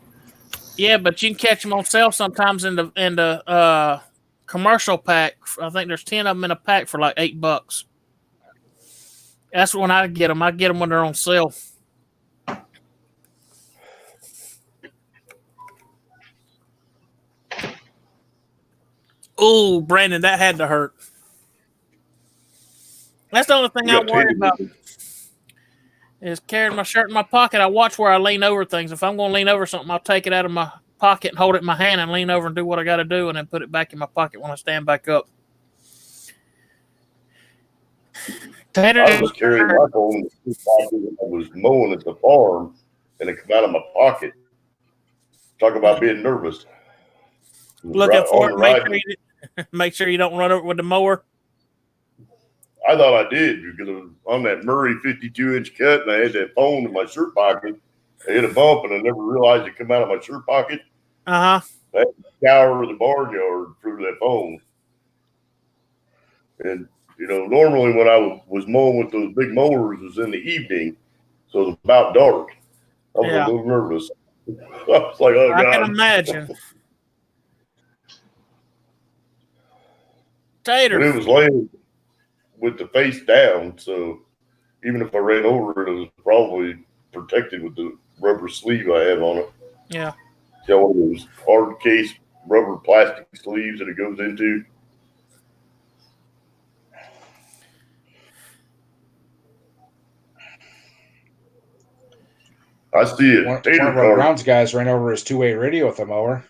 Yeah, but you can catch them on sale sometimes in the commercial pack. I think there's 10 of them in a pack for like $8. That's when I get them. I get them when they're on sale. Oh, Brandon, that had to hurt. That's the only thing I worry about is carrying my shirt in my pocket. I watch where I lean over things. If I'm going to lean over something, I'll take it out of my pocket and hold it in my hand and lean over and do what I got to do and then put it back in my pocket when I stand back up. I was carrying my phone in the pocket when I was mowing at the farm, and it came out of my pocket. Talk about being nervous. Looking for it, make sure you don't run over with the mower. I thought I did because it was on that Murray 52-inch cut, and I had that phone in my shirt pocket. I hit a bump, and I never realized it come out of my shirt pocket. I had to scour the barnyard through that phone. And, normally when I was mowing with those big mowers, it was in the evening, so it was about dark. I was a little nervous. I was like, oh, God. I can imagine. But it was laying with the face down, so even if I ran over it, it was probably protected with the rubber sleeve I have on it. Yeah. One of those hard case rubber plastic sleeves that it goes into. I see it. One of our Browns guys ran over his two-way radio with a mower.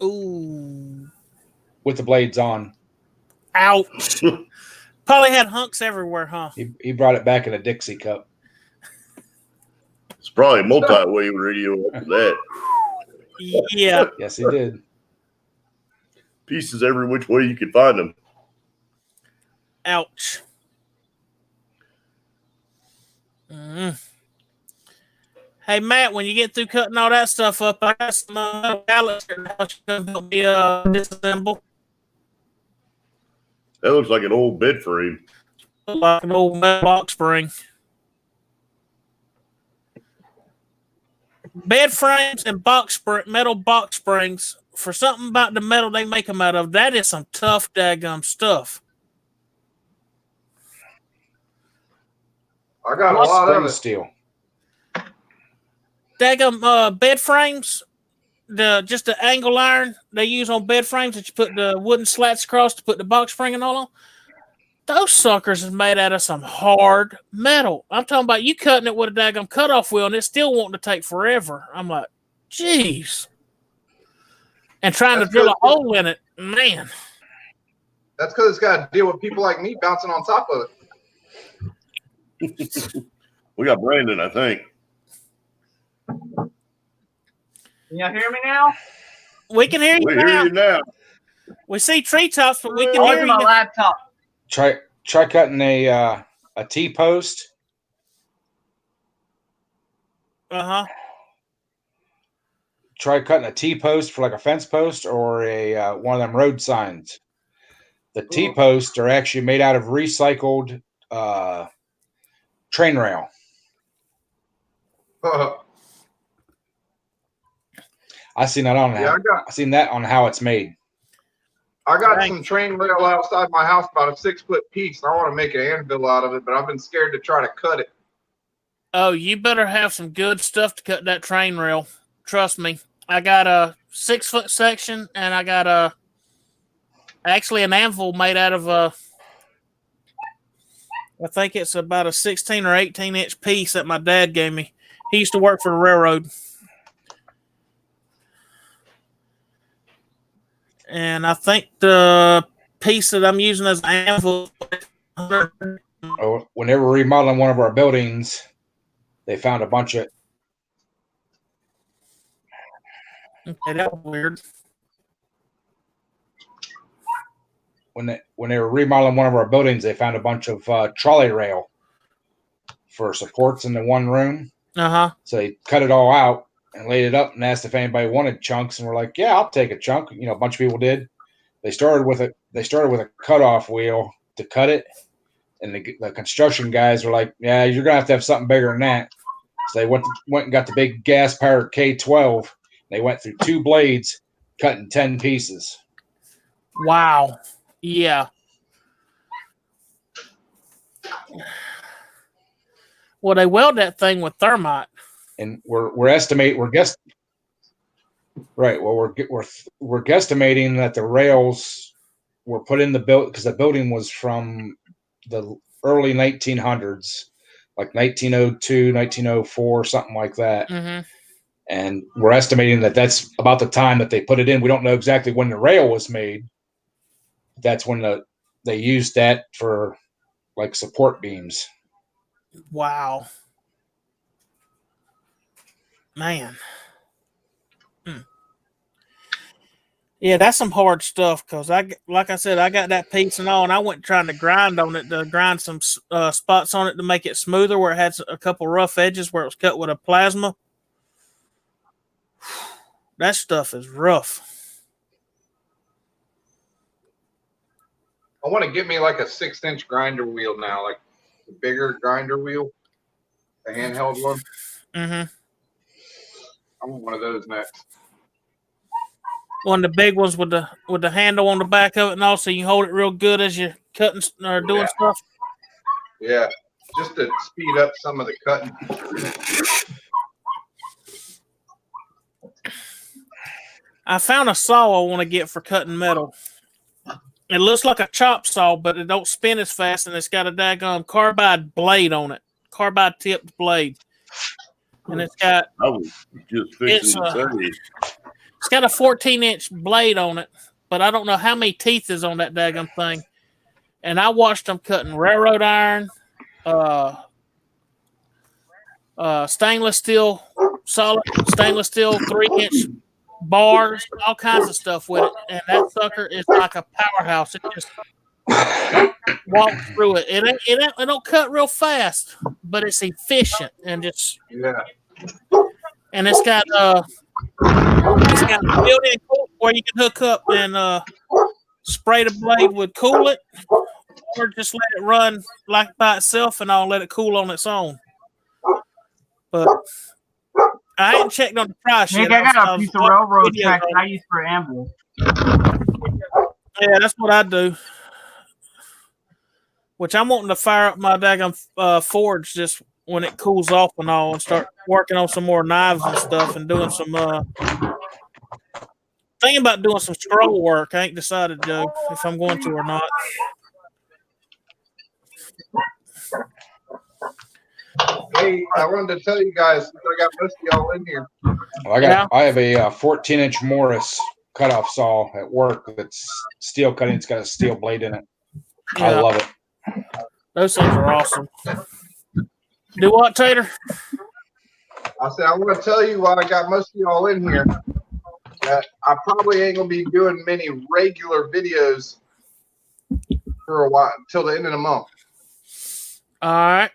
Ooh. With the blades on. Ouch. Probably had hunks everywhere, huh? He brought it back in a Dixie cup. It's probably a multi-way radio after that. Yeah. Yes, he did. Pieces every which way you could find them. Ouch. Hey, Matt, when you get through cutting all that stuff up, I got some pallets here that can help me disassemble. That looks like an old bed frame. Like an old box spring. Bed frames and metal box springs, for something about the metal they make them out of, that is some tough daggum stuff. I got a lot of it. Steel. Daggum bed frames, just the angle iron they use on bed frames that you put the wooden slats across to put the box spring and all on. Those suckers is made out of some hard metal. I'm talking about you cutting it with a daggum cutoff wheel and it's still wanting to take forever. I'm like, geez. And trying to drill a hole in it, man. That's because it's got to deal with people like me bouncing on top of it. We got Brandon, I think. Can y'all hear me now? We can hear you now. We see treetops, but we can hear you. My laptop. Try cutting a T-post. Uh-huh. Try cutting a T-post for like a fence post or a one of them road signs. The T-posts are actually made out of recycled train rail. I seen that on I seen that on how it's made. I got some train rail outside my house, about a 6-foot piece. I want to make an anvil out of it, but I've been scared to try to cut it. Oh, you better have some good stuff to cut that train rail. Trust me. I got a 6-foot section, and I got actually an anvil made out of I think it's about a 16 or 18 inch piece that my dad gave me. He used to work for the railroad. and I think the piece that I'm using as an anvil. When they were remodeling one of our buildings, they found a bunch of. Okay, that was weird. When they were remodeling one of our buildings, they found a bunch of trolley rail for supports in the one room. So they cut it all out and laid it up and asked if anybody wanted chunks, and we're like, "Yeah, I'll take a chunk." A bunch of people did. They started with a cutoff wheel to cut it, and the construction guys were like, "Yeah, you're gonna have to have something bigger than that." So they went and got the big gas powered K12. They went through 2 blades, cutting 10 pieces. Wow. Yeah. Well, they weld that thing with thermite, and we're guesstimating that the rails were put in the build because the building was from the early 1900s, like 1902, 1904, something like that. Mm-hmm. And we're estimating that that's about the time that they put it in. We don't know exactly when the rail was made. That's when they used that for like support beams. Wow. Man. Yeah, that's some hard stuff because like I said, I got that piece and all, and I went trying to grind on it to grind some spots on it to make it smoother where it had a couple rough edges where it was cut with a plasma. That stuff is rough. I want to get me like a 6-inch grinder wheel now, like the bigger grinder wheel, the handheld one. Mm-hmm. I want one of those next. One of the big ones with the handle on the back of it, and also you hold it real good as you're cutting or doing stuff. Yeah, just to speed up some of the cutting. I found a saw I want to get for cutting metal. It looks like a chop saw, but it don't spin as fast, and it's got a daggone carbide blade on it, carbide tipped blade, and it's got. I was just fixing to say. It's got a 14-inch blade on it, but I don't know how many teeth is on that daggum thing. And I watched them cutting railroad iron, stainless steel, solid stainless steel 3-inch bars, all kinds of stuff with it. And that sucker is like a powerhouse. It just walks through it. It don't cut real fast, but it's efficient and just And it's got a built-in cool where you can hook up and spray the blade with coolant, or just let it run like by itself and I'll let it cool on its own. But I ain't checked on the price Nick, yet. I got a piece of railroad track I use for anvil. Yeah, that's what I do. Which I'm wanting to fire up my daggum forge just when it cools off and all, and start working on some more knives and stuff, and doing some thinking about doing some scroll work. I ain't decided, Joe, if I'm going to or not. Hey, I wanted to tell you guys, since I got most of y'all in here. I have a 14-inch Morris cutoff saw at work that's steel cutting. It's got a steel blade in it. Yeah. I love it. Those things are awesome. Do what, Tater? I said I want to tell you while I got most of y'all in here that I probably ain't gonna be doing many regular videos for a while until the end of the month. All right.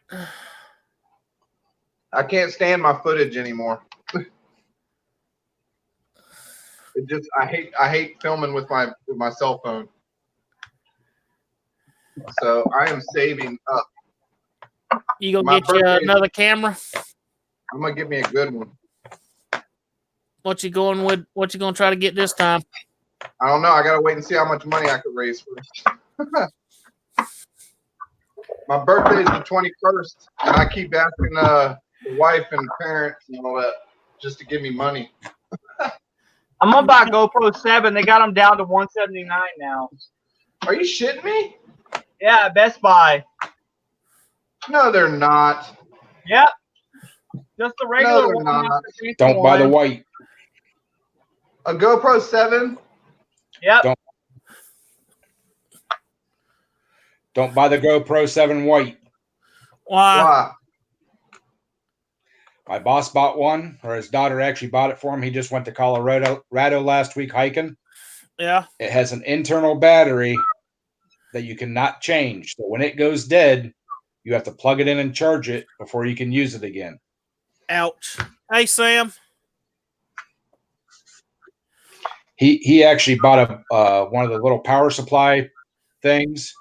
I can't stand my footage anymore. I hate filming with my cell phone. So I am saving up. You gonna get you another camera? I'm gonna get me a good one. What you going with? What you gonna try to get this time? I don't know. I gotta wait and see how much money I could raise first. My birthday is the 21st, and I keep asking the wife and parents and all that just to give me money. I'm gonna buy GoPro 7. They got them down to $179 now. Are you shitting me? Yeah, Best Buy. No, they're not. Yep. Just the regular one. Don't buy the white. A GoPro 7? Yep. Don't buy the GoPro 7 white. Why? My boss bought one, or his daughter actually bought it for him. He just went to Colorado last week hiking. Yeah. It has an internal battery that you cannot change. So when it goes dead, you have to plug it in and charge it before you can use it again. Ouch. Hey, Sam. He actually bought one of the little power supply things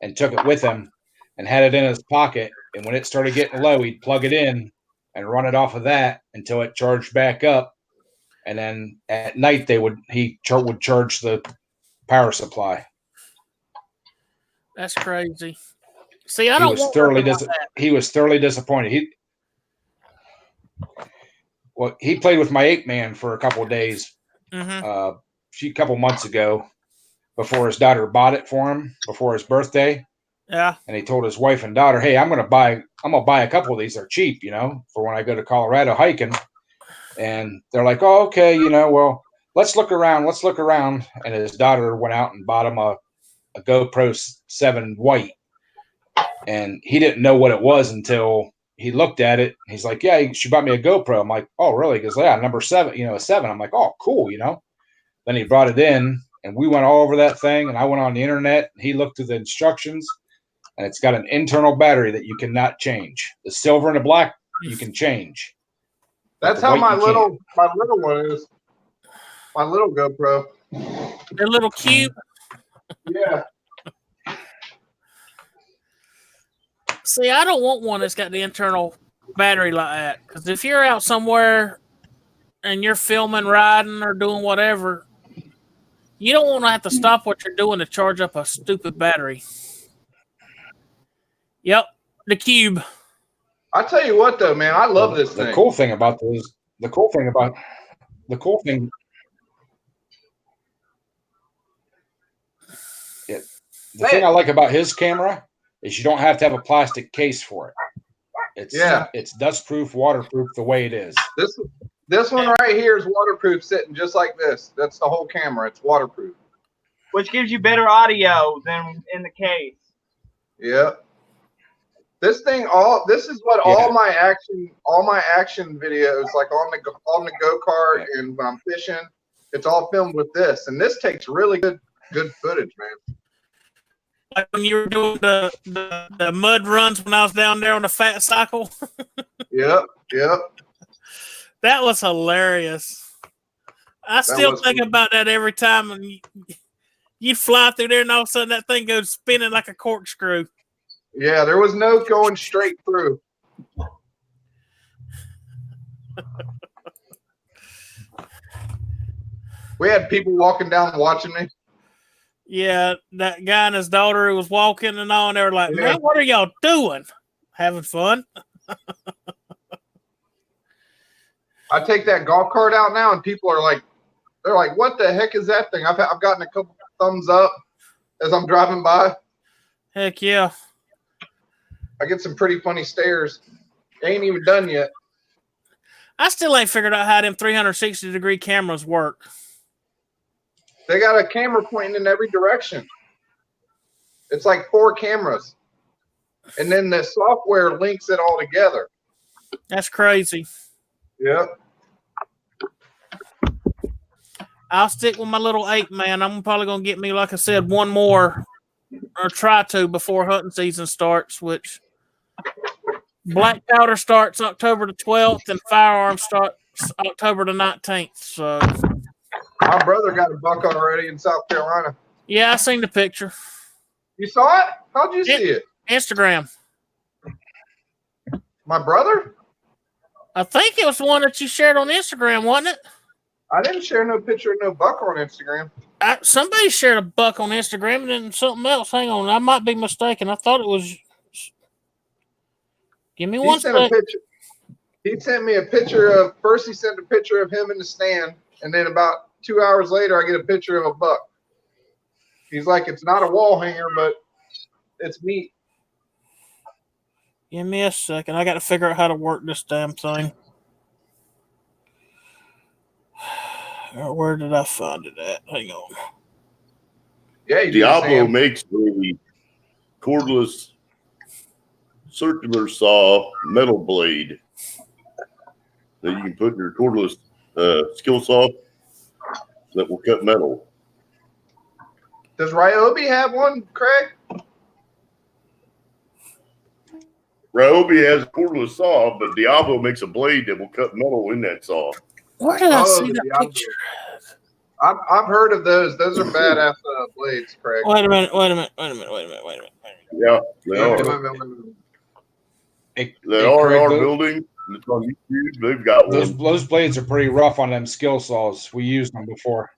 and took it with him and had it in his pocket. And when it started getting low, he'd plug it in and run it off of that until it charged back up. And then at night would charge the power supply. That's crazy. See, I don't want nothing like that. He was thoroughly disappointed. He played with my 8-man for a couple of days. A couple months ago, before his daughter bought it for him before his birthday. Yeah. And he told his wife and daughter, "Hey, I'm gonna buy a couple of these. They're cheap, for when I go to Colorado hiking." And they're like, "Oh, okay, well, let's look around." And his daughter went out and bought him a GoPro 7 white. And he didn't know what it was until he looked at it. He's like, "Yeah, she bought me a GoPro." I'm like, "Oh, really?" He goes, "Yeah, number 7, a 7." I'm like, "Oh, cool, Then he brought it in, and we went all over that thing, and I went on the internet, and he looked through the instructions, and it's got an internal battery that you cannot change. The silver and the black, you can change. That's how my little one is. My little GoPro. The little cube? Yeah. See, I don't want one that's got the internal battery like that. Because if you're out somewhere and you're filming, riding, or doing whatever, you don't want to have to stop what you're doing to charge up a stupid battery. Yep, the cube. I tell you what, though, man, I love this thing. The cool thing, the thing I like about his camera is you don't have to have a plastic case for it. It's dustproof, waterproof the way it is. This one right here is waterproof, sitting just like this. That's the whole camera. It's waterproof, which gives you better audio than in the case. Yeah. This thing, this is what all my action videos, like on the go-kart and when I'm fishing, it's all filmed with this, and this takes really good footage, man. Like when you were doing the mud runs when I was down there on the fat cycle. Yep. That was hilarious. I still think about that every time, and you fly through there, and all of a sudden that thing goes spinning like a corkscrew. Yeah, there was no going straight through. We had people walking down watching me. Yeah, that guy and his daughter who was walking and all, and they were like, "Man, what are y'all doing? Having fun?" I take that golf cart out now, and people are like, they're like, "What the heck is that thing?" I've gotten a couple thumbs up as I'm driving by. Heck yeah. I get some pretty funny stares. They ain't even done yet. I still ain't figured out how them 360-degree cameras work. They got a camera pointing in every direction. It's like 4 cameras. And then the software links it all together. That's crazy. Yep. I'll stick with my little 8-man. I'm probably going to get me, like I said, one more, or try to, before hunting season starts, which black powder starts October the 12th and firearms starts October the 19th. So my brother got a buck already in South Carolina. Yeah, I seen the picture. You saw it? How'd you see it? Instagram. My brother? I think it was the one that you shared on Instagram, wasn't it? I didn't share no picture of no buck on Instagram. Somebody shared a buck on Instagram and then something else. Hang on, I might be mistaken. I thought it was. Give me one second. He sent me a picture of. First, he sent a picture of him in the stand, and then about 2 hours later, I get a picture of a buck. He's like, "It's not a wall hanger, but it's meat." Give me a second. I got to figure out how to work this damn thing. Where did I find it at? Hang on. Yeah, you Diablo do, makes a cordless circular saw metal blade that you can put in your cordless skill saw that will cut metal. Does Ryobi have one, Craig? Ryobi has a cordless saw, but Diablo makes a blade that will cut metal in that saw. Where did I see that picture? I've heard of those. Those are badass blades, Craig. Wait a minute. Yeah, they are. That R&R building that's on YouTube, they've got one. Those blades are pretty rough on them skill saws. We used them before.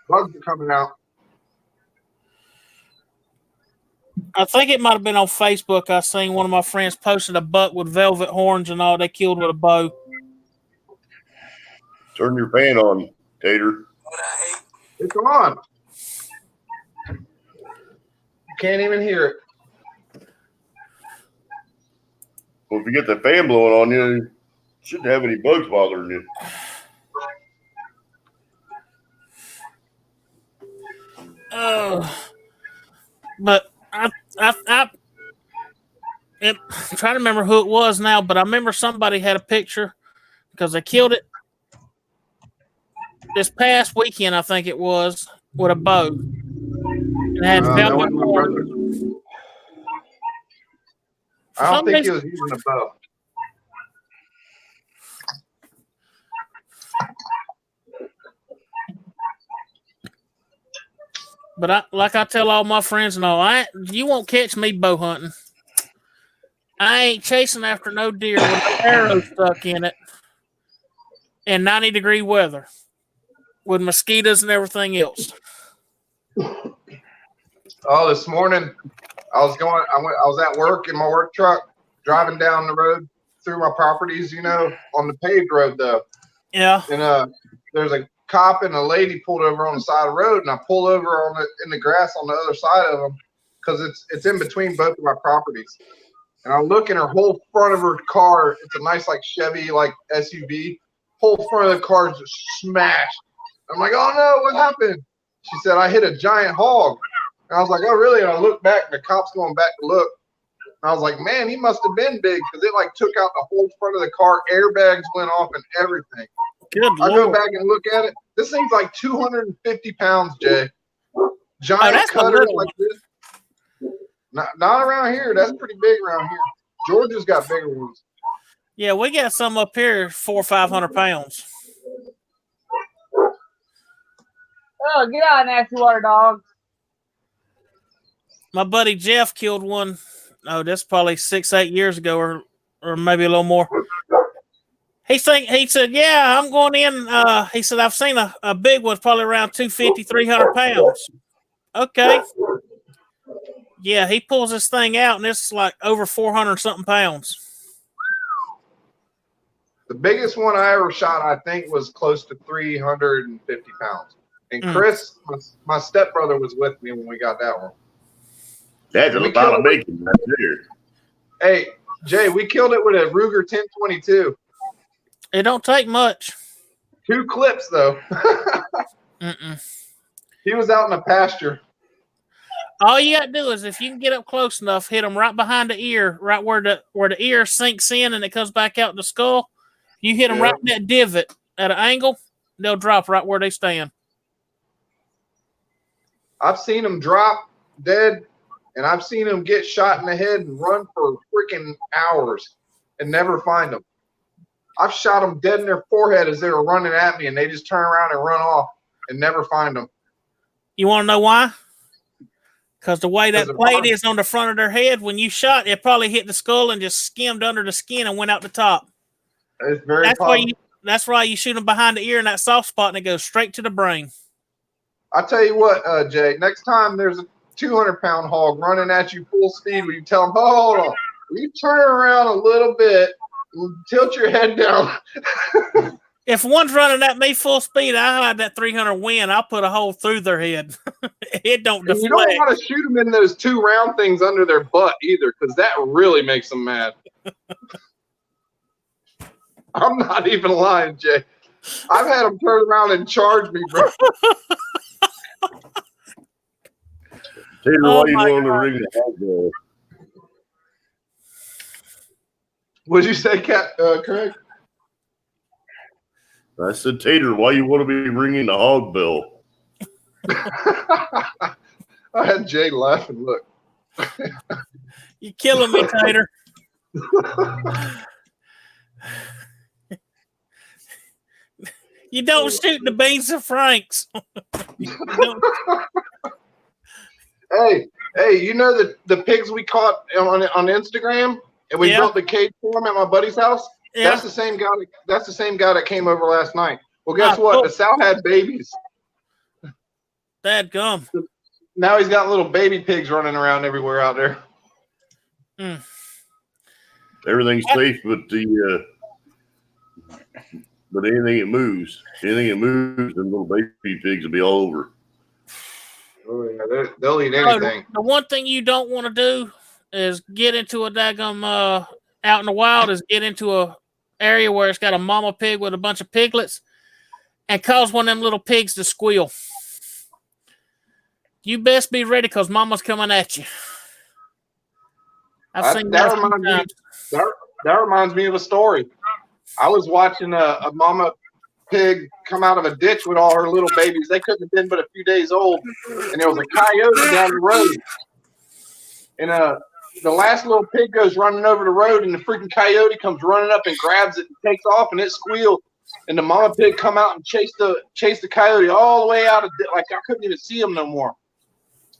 Bugs are coming out. I think it might have been on Facebook. I seen one of my friends posted a buck with velvet horns and all they killed with a bow. Turn your fan on, Tater. It's on. You can't even hear it. Well, if you get the fan blowing on you, you shouldn't have any bugs bothering you. But I'm trying to remember who it was now, but I remember somebody had a picture because they killed it this past weekend, I think it was, with a bow. It had velvet horns. I don't think he was using a bow. But like I tell all my friends and all, you won't catch me bow hunting. I ain't chasing after no deer with no arrow stuck in it and 90-degree weather with mosquitoes and everything else. Oh, this morning I was at work in my work truck, driving down the road through my properties, on the paved road though. Yeah. And there's a cop and a lady pulled over on the side of the road, and I pulled over in the grass on the other side of them because it's in between both of my properties. And I look in her whole front of her car. It's a nice Chevy SUV. Whole front of the car is just smashed. I'm like, oh no, what happened? She said, I hit a giant hog. And I was like, oh really? And I looked back, and the cop's going back to look. And I was like, man, he must have been big because it took out the whole front of the car. Airbags went off and everything. Good I Lord. go back and look at it. This thing's 250 pounds, Jay. Giant cutters like this. Not around here. That's pretty big around here. Georgia's got bigger ones. Yeah, we got some up here 400 or 500 pounds. Oh, get out, nasty water dog. My buddy Jeff killed one. Oh, that's probably 6-8 years ago, or maybe a little more. He said, yeah, I'm going in. He said, I've seen a big one, probably around 250, 300 pounds. Okay. Yeah, he pulls this thing out, and it's over 400 something pounds. The biggest one I ever shot, I think, was close to 350 pounds. And Chris, my stepbrother, was with me when we got that one. That's a lot of bacon right there. Hey, Jay, we killed it with a Ruger 1022. It don't take much. 2 clips, though. He was out in the pasture. All you got to do is, if you can get up close enough, hit them right behind the ear, right where the ear sinks in and it comes back out the skull. You hit them right in that divot at an angle, they'll drop right where they stand. I've seen them drop dead, and I've seen them get shot in the head and run for freaking hours and never find them. I've shot them dead in their forehead as they were running at me, and they just turn around and run off and never find them. You want to know why? Because the way that blade is on the front of their head, when you shot, it probably hit the skull and just skimmed under the skin and went out the top. It's very that's why you shoot them behind the ear in that soft spot, and it goes straight to the brain. I tell you what, Jay, next time there's a 200-pound hog running at you full speed, will you tell him, hold on, will you turn around a little bit, tilt your head down? If one's running at me full speed, I had that 300 win. I'll put a hole through their head. It don't deflect. You don't want to shoot them in those 2 round things under their butt either, because that really makes them mad. I'm not even lying, Jay. I've had them turn around and charge me, bro. Tater, why you want to ring the hog bell? What'd you say, Craig? I said, Tater, why you want to be ringing the hog bell? I had Jay laughing. Look. You're killing me, Tater. You don't shoot the beans of Franks. Hey, you know the pigs we caught on Instagram, and we built the cage for them at my buddy's house. Yeah. That's the same guy. That's the same guy that came over last night. Well, guess what? Cool. The sow had babies. Dadgum. Now he's got little baby pigs running around everywhere out there. Everything's safe, but anything that moves, them little baby pigs will be all over. Oh yeah, they'll eat anything. The one thing you don't want to do is get into a daggum out in the wild. Is get into a area where it's got a mama pig with a bunch of piglets, and cause one of them little pigs to squeal. You best be ready because mama's coming at you. I've seen that. That reminds me of a story. I was watching a mama pig come out of a ditch with all her little babies. They couldn't have been but a few days old, and there was a coyote down the road. And the last little pig goes running over the road, and the freaking coyote comes running up and grabs it and takes off, and it squealed. And the mama pig come out and chase the coyote all the way out of like I couldn't even see him no more.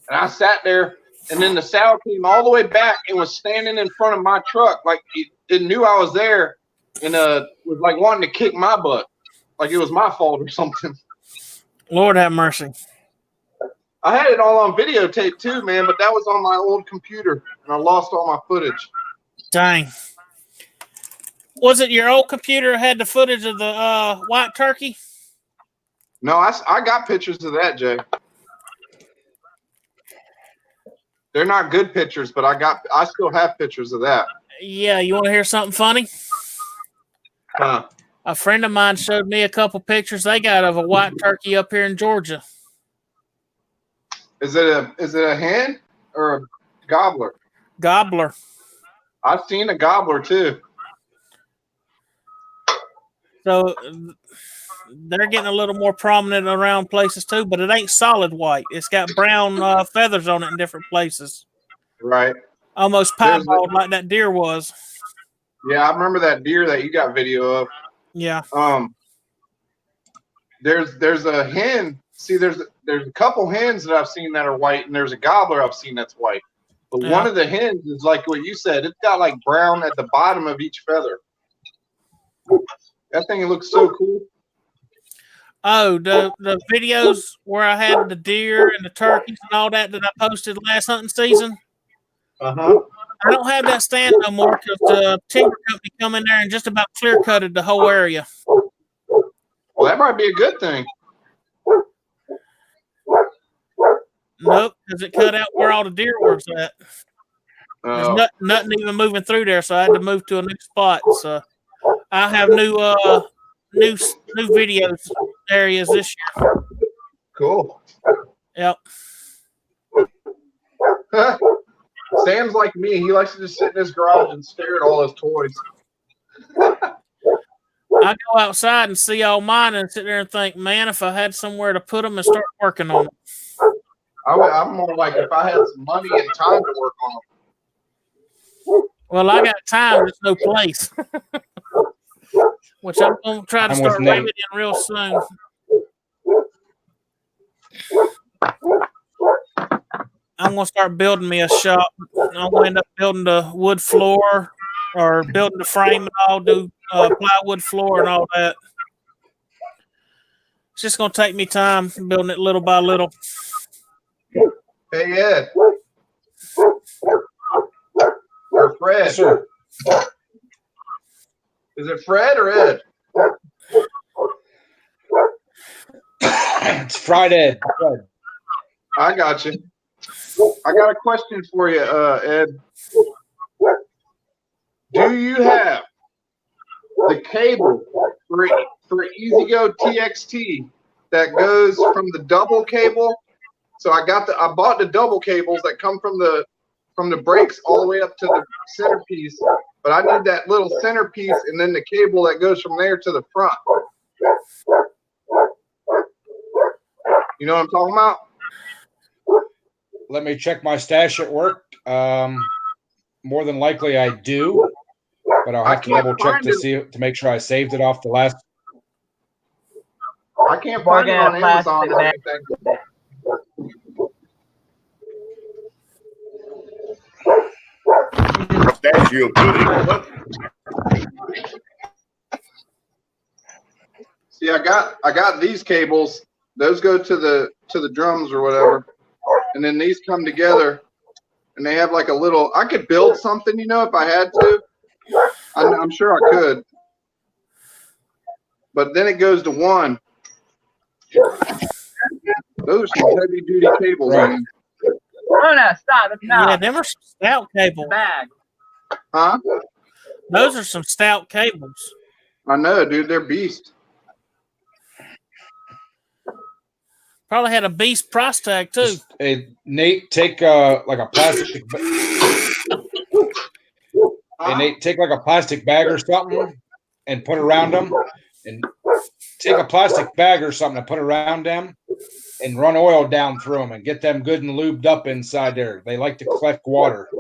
And I sat there, and then the sow came all the way back and was standing in front of my truck, like it knew I was there, and was like wanting to kick my butt, like it was my fault or something. Lord have mercy. I had it all on videotape too, man, but that was on my old computer, and I lost all my footage. Dang. Was it your old computer that had the footage of the white turkey? No, I got pictures of that, Jay. They're not good pictures, but I still have pictures of that. Yeah, you want to hear something funny? A friend of mine showed me a couple pictures they got of a white turkey up here in Georgia. Is it a hen or a gobbler? Gobbler. I've seen a gobbler too. So they're getting a little more prominent around places too, but it ain't solid white. It's got brown feathers on it in different places. Right. Almost piebald like that deer was. Yeah, I remember that deer that you got video of. Yeah. There's a hen. See, there's a couple hens that I've seen that are white, and there's a gobbler I've seen that's white. But one of the hens is like what you said. It's got like brown at the bottom of each feather. That thing looks so cool. Oh, the videos where I had the deer and the turkeys and all that I posted last hunting season. Uh-huh. I don't have that stand no more because the timber company come in there and just about clear cutted the whole area. Well, that might be a good thing. Nope, because it cut out where all the deer was at. There's nothing even moving through there, so I had to move to a new spot. So I have new videos areas this year. Cool. Yep. Sam's like me. He likes to just sit in his garage and stare at all his toys. I go outside and see all mine and sit there and think, man, if I had somewhere to put them and start working on them. I'm more like if I had some money and time to work on them. Well, I got time, just no place. Which I'm going to try to start remedying real soon. I'm going to start building me a shop. I'm going to end up building the wood floor or building the frame and all, do plywood floor and all that. It's just going to take me time building it little by little. Hey, Ed. Or Fred. Yes, sir. Is it Fred or Ed? It's fried Ed. I got you. I got a question for you, Ed. Do you have the cable for EasyGo TXT that goes from the double cable? So I bought the double cables that come from the brakes all the way up to the centerpiece, but I need that little centerpiece and then the cable that goes from there to the front. You know what I'm talking about? Let me check my stash at work. More than likely I do, but I'll have to double check to make sure I saved it off the last. I can't find it on Amazon or anything. Pistachio pudding. What? See, I got these cables. Those go to the drums or whatever, and then these come together, and they have like a little. I could build something, if I had to. I'm sure I could, but then it goes to one. Those are some heavy duty cables, right. man. Oh no, stop! It's not. Yeah, them are some stout cables. Bag. Huh? Those are some stout cables. I know, dude. They're beast. Probably had a beast price tag too. Hey, Nate, take like a plastic. Hey, Nate, take like a plastic bag or something and put around them, and take a plastic bag or something and put around them, and run oil down through them and get them good and lubed up inside there. They like to collect water.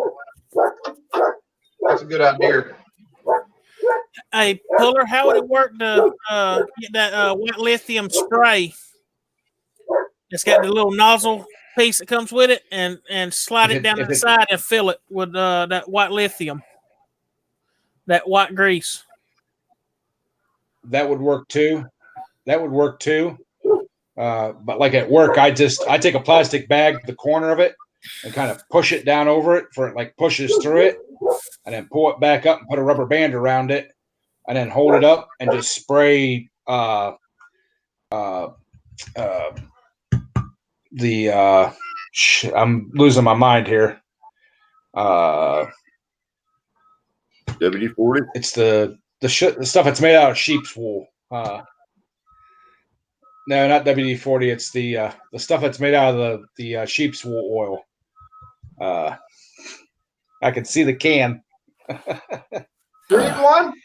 That's a good idea. Hey, Puller, how would it work to get that white lithium spray? It's got the little nozzle piece that comes with it, and slide it down the side and fill it with that white lithium, that white grease. That would work too. But like at work, I take a plastic bag, the corner of it, and kind of push it down over it for it like pushes through it, and then pull it back up and put a rubber band around it, and then hold it up and just spray I'm losing my mind here. WD-40. It's the stuff that's made out of sheep's wool. No, not WD-40. It's the stuff that's made out of the sheep's wool oil. I can see the can. Green one?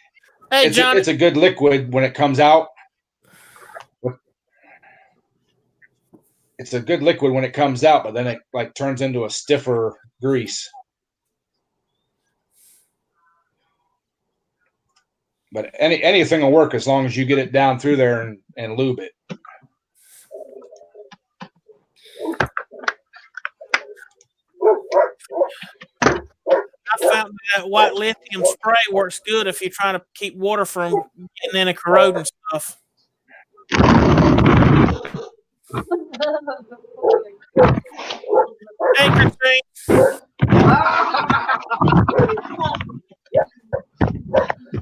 Hey, Johnny. It's a good liquid when it comes out. It's a good liquid when it comes out, but then it like turns into a stiffer grease. But anything will work as long as you get it down through there and lube it. I found that white lithium spray works good if you're trying to keep water from getting in and corroding stuff. Hey, Christine.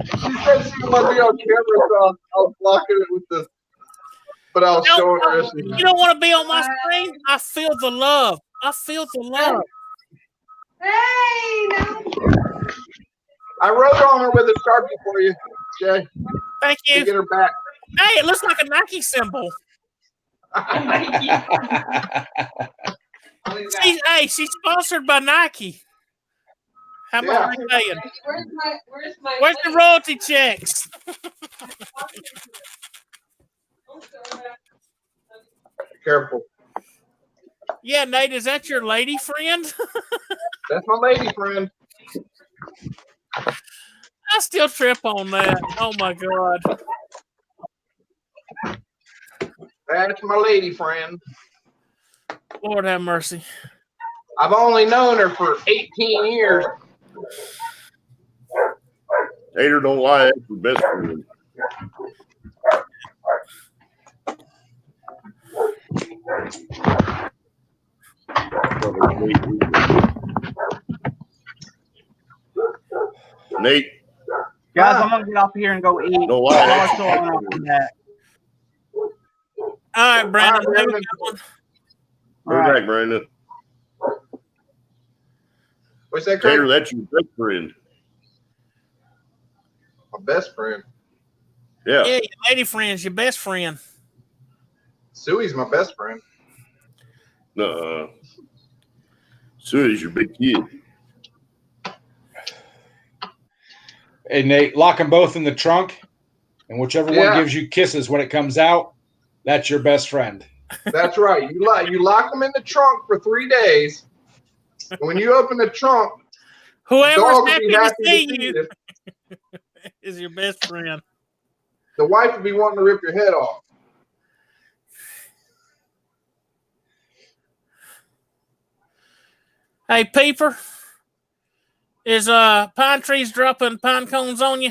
She said she wanted to be on camera, so I was blocking it with the. But I was showing her. You don't want to be on my screen? I feel the love. Hey, no. I wrote on her with a Sharpie for you, Jay. Thank you. To get her back. Hey, it looks like a Nike symbol. She's sponsored by Nike. How much are you paying? Where's the royalty checks? Careful. Yeah, Nate, is that your lady friend? That's my lady friend. I still trip on that. Oh my God. That's my lady friend. Lord have mercy. I've only known her for 18 years. Tater don't lie. That's the best friend. Nate. Guys, I'm gonna get off here and go eat. Don't lie. That. All right, Brandon. All right, Brandon. We're back, Brandon. What's that, Craig? Taylor, that's your best friend. My best friend. Yeah. Yeah, your lady friend's your best friend. Suey's my best friend. Suey's your big kid. Hey, Nate, lock them both in the trunk, and whichever one gives you kisses when it comes out, that's your best friend. That's right. You lock them in the trunk for 3 days. And when you open the trunk, whoever's dog will happy be to happy see to see you you. is your best friend. The wife will be wanting to rip your head off. Hey, Peeper, is Pine Trees dropping pine cones on you?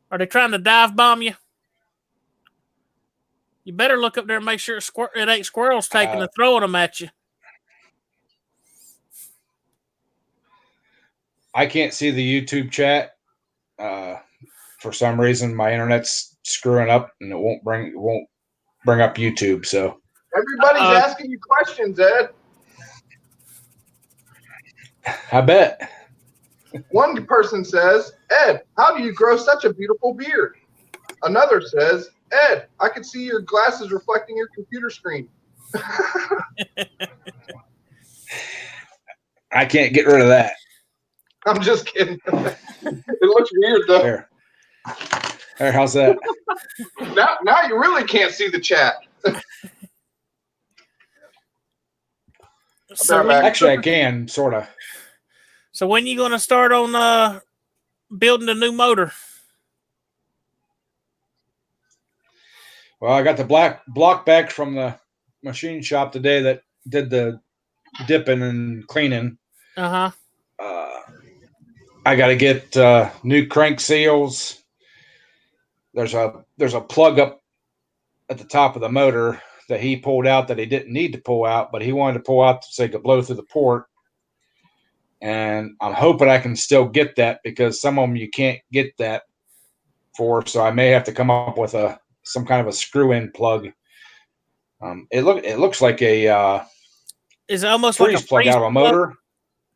Are they trying to dive bomb you? You better look up there and make sure it ain't squirrels taking and throwing them at you. I can't see the YouTube chat. For some reason, my internet's screwing up, and it won't bring up YouTube. So everybody's asking you questions, Ed. I bet. One person says, Ed, how do you grow such a beautiful beard? Another says, Ed, I can see your glasses reflecting your computer screen. I can't get rid of that. I'm just kidding. It looks weird, though. There, how's that? Now you really can't see the chat. So actually, I can, sort of. So when you going to start on building the new motor? Well, I got the block back from the machine shop today that did the dipping and cleaning. Uh-huh. I got to get new crank seals. There's a plug up at the top of the motor that he pulled out that he didn't need to pull out, but he wanted to pull out so he could blow through the port. And I'm hoping I can still get that because some of them you can't get that for, so I may have to come up with some kind of a screw-in plug. It looks like a is it almost freeze like a plug out of a motor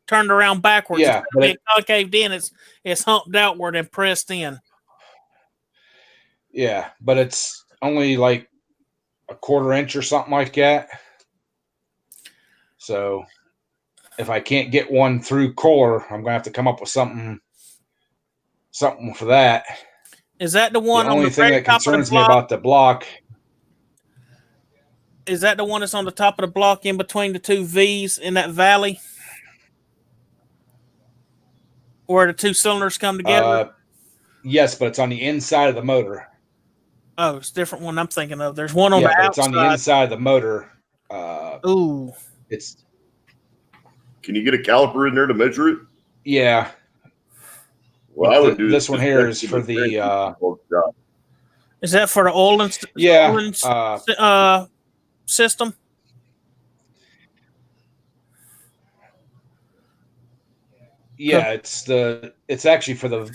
turned around backwards? Yeah, but it's concaved in. It's humped outward and pressed in. Yeah, but it's only like a 1/4 inch or something like that. So if I can't get one through Kohler, I'm gonna have to come up with something for that. Is that the one? The only thing that concerns me about the block. Is that the one that's on the top of the block in between the two V's in that valley? Where the two cylinders come together? Yes, but it's on the inside of the motor. Oh, it's a different one I'm thinking of. There's one on the outside. It's on the inside of the motor. Ooh. Can you get a caliper in there to measure it? Yeah. Well, I would do this one here is for the is that for the oil and system? Yeah, it's actually for the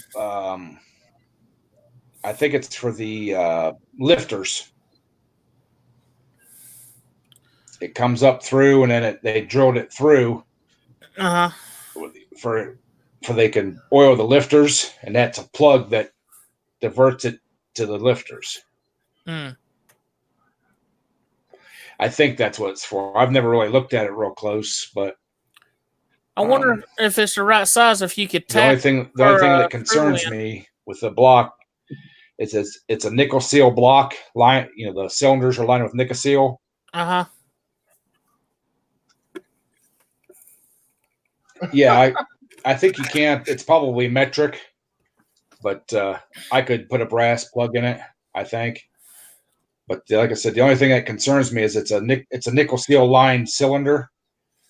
I think it's for the lifters. It comes up through, and then they drilled it through. For they can oil the lifters, and that's a plug that diverts it to the lifters. I think that's what it's for. I've never really looked at it real close, but I wonder if it's the right size. If you could tap. The only thing that concerns me with the block is it's a nickel seal block line. You know, the cylinders are lined with nickel seal. Yeah, I think you can. It's probably metric, but I could put a brass plug in it, I think. But like I said, the only thing that concerns me is it's a nickel seal lined cylinder,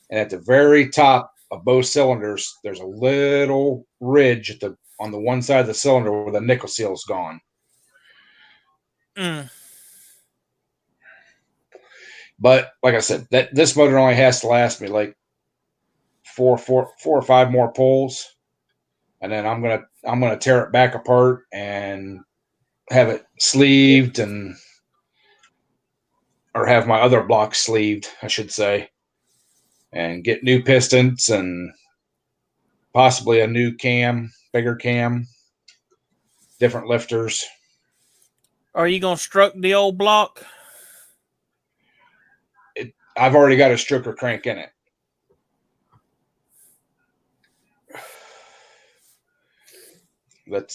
and at the very top of both cylinders, there's a little ridge on the one side of the cylinder where the nickel seal is gone. But like I said, this motor only has to last me like four or five more pulls, and then I'm gonna tear it back apart and have it sleeved and have my other block sleeved, I should say, and get new pistons and possibly a new cam, bigger cam, different lifters. Are you gonna stroke the old block? I've already got a stroker crank in it.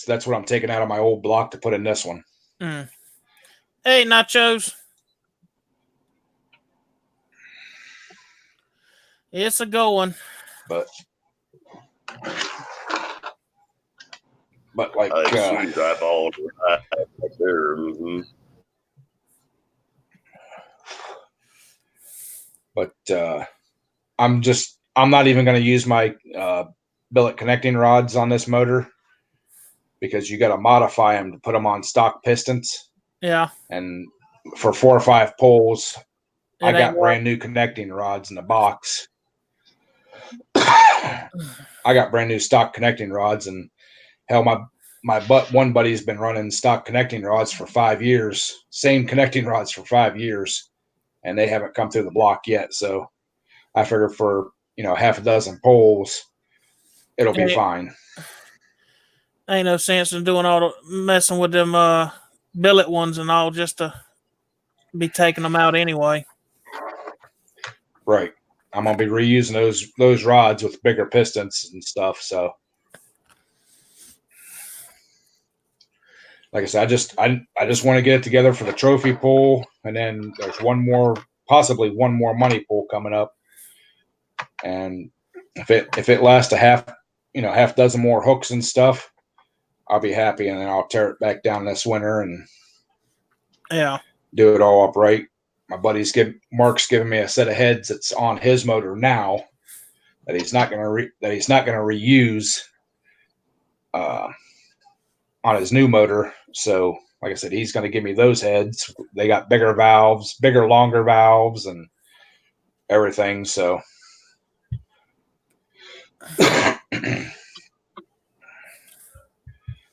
That's what I'm taking out of my old block to put in this one. Mm. Hey, Nachos. It's a going. But like I see that all right there. Mm-hmm. But I'm not even going to use my billet connecting rods on this motor because you got to modify them to put them on stock pistons. Yeah. And for 4 or 5 poles, I got work. brand new connecting rods in the box. I got brand new stock connecting rods, and hell, one buddy's been running stock connecting rods for 5 years, same connecting rods for 5 years, and they haven't come through the block yet. So I figure for half a dozen poles, it'll be fine. Ain't no sense in doing all the messing with them billet ones and all just to be taking them out anyway. Right. I'm gonna be reusing those rods with bigger pistons and stuff. So, like I said, I just want to get it together for the trophy pool, and then there's possibly one more money pool coming up. And if it lasts a half dozen more hooks and stuff, I'll be happy, and then I'll tear it back down this winter and do it all upright. My Mark's giving me a set of heads that's on his motor now that he's not gonna reuse on his new motor. So, like I said, he's gonna give me those heads. They got bigger valves, longer valves, and everything. So.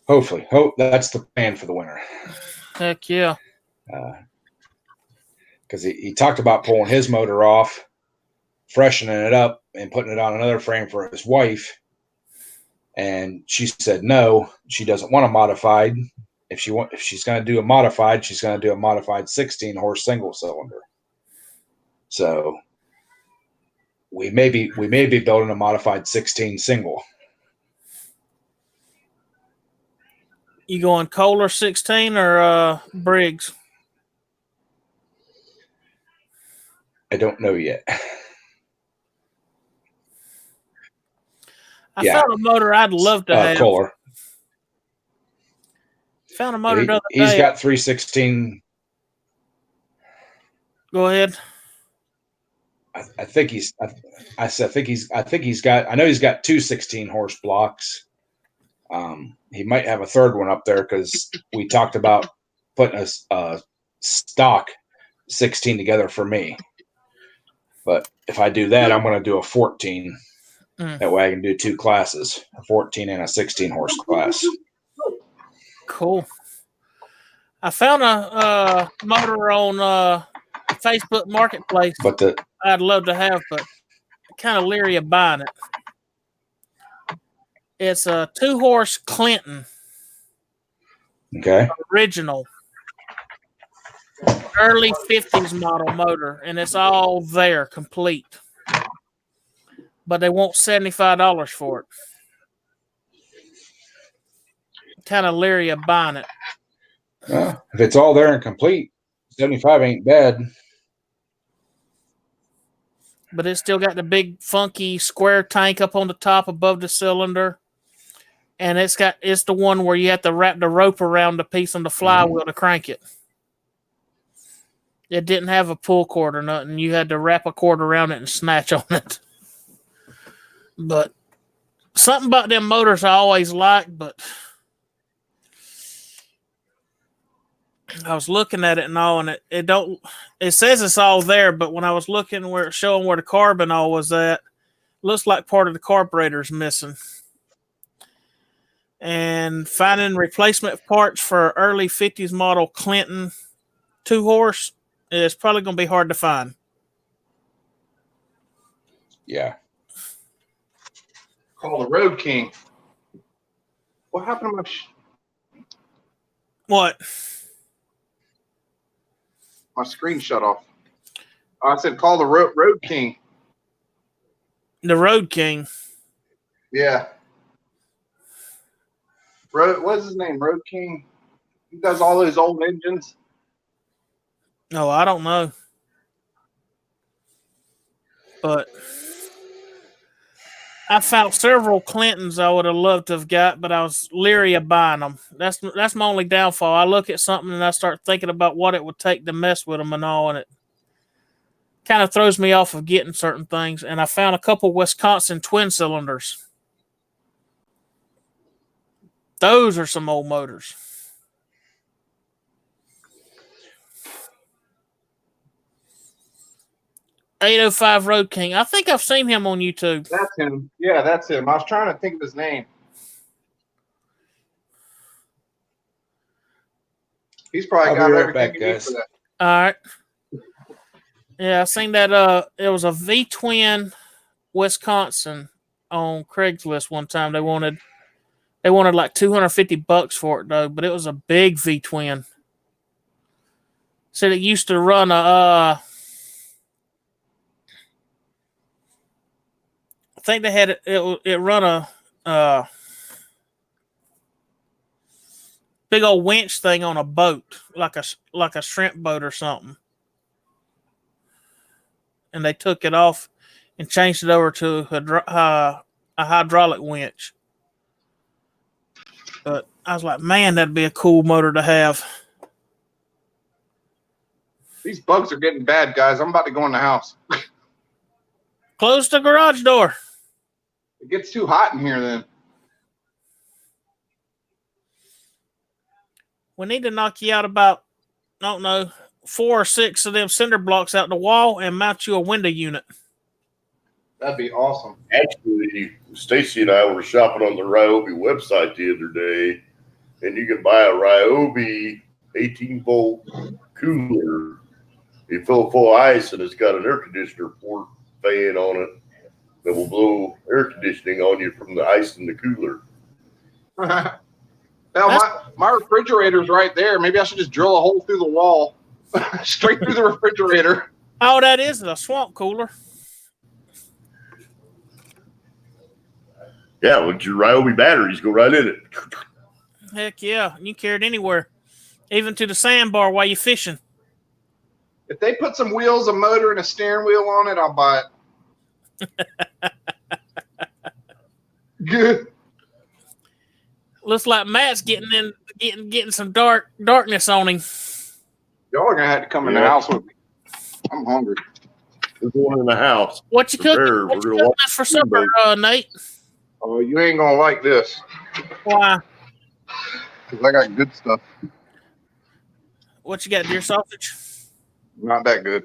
Hopefully, that's the plan for the winter. Heck yeah. Because he talked about pulling his motor off, freshening it up, and putting it on another frame for his wife. And she said no, she doesn't want a modified. If she's going to do a modified, she's going to do a modified 16-horse single cylinder. So we may be building a modified 16 single. You going Kohler 16 or Briggs? I don't know yet. I found a motor I'd love to have. Kohler. Found a motor the other day. He's got 316. Go ahead. I think he's got. I know he's got 2 16-horse blocks. He might have a third one up there because we talked about putting a stock 16 together for me. But if I do that, I'm going to do a 14. That way I can do 2 classes, a 14 and a 16-horse class. Cool. I found a motor on Facebook Marketplace. But I'd love to have, but I'm kind of leery of buying it. It's a 2-horse Clinton. Okay. Original. Early 50s model motor, and it's all there, complete. But they want $75 for it. Kind of leery of buying it. Well, if it's all there and complete, 75 ain't bad. But it's still got the big funky square tank up on the top above the cylinder. And it's the one where you have to wrap the rope around the piece on the flywheel to crank it. It didn't have a pull cord or nothing. You had to wrap a cord around it and snatch on it. But something about them motors I always liked, but I was looking at it and all, and it says it's all there, but when I was looking where it's showing where the carb and all was at, looks like part of the carburetor's missing. And finding replacement parts for early 50s model Clinton 2-horse, It's probably going to be hard to find. Yeah. Call the Road King. What happened to my? What? My screen shut off. I said call the Road King. The Road King. Yeah. What's his name? Road King. He does all those old engines. No, I don't know. But I found several Clintons I would have loved to have got, but I was leery of buying them. That's my only downfall. I look at something and I start thinking about what it would take to mess with them and all, and it kind of throws me off of getting certain things. And I found a couple Wisconsin twin cylinders. Those are some old motors. .805 Road King. I think I've seen him on YouTube. That's him. Yeah, that's him. I was trying to think of his name. He's probably got everything you need for that. All right. Yeah, I seen that. It was a V twin Wisconsin on Craigslist one time. They wanted like $250 for it though, but it was a big V twin. Said it used to run I think they had it run a big old winch thing on a boat, like a shrimp boat or something. And they took it off and changed it over to a hydraulic winch. But I was like, man, that'd be a cool motor to have. These bugs are getting bad, guys. I'm about to go in the house. Close the garage door. It gets too hot in here then. We need to knock you out about, I don't know, 4 or 6 of them cinder blocks out the wall and mount you a window unit. That'd be awesome. Actually, Stacy and I were shopping on the Ryobi website the other day, and you can buy a Ryobi 18-volt cooler. You fill full of ice, and it's got an air conditioner port fan on it that will blow air conditioning on you from the ice in the cooler. Now, my refrigerator's right there. Maybe I should just drill a hole through the wall, straight through the refrigerator. Oh, that is a swamp cooler. Yeah, with your Ryobi batteries, go right in it. Heck yeah. You can carry it anywhere, even to the sandbar while you're fishing. If they put some wheels, a motor, and a steering wheel on it, I'll buy it. Good. Looks like Matt's getting some darkness on him. Y'all are gonna have to come in the house with me. I'm hungry. We're going in the house. What you cooking? What you cooking for supper, Nate? Oh, you ain't gonna like this. Why? Because I got good stuff. What you got, deer sausage? Not that good.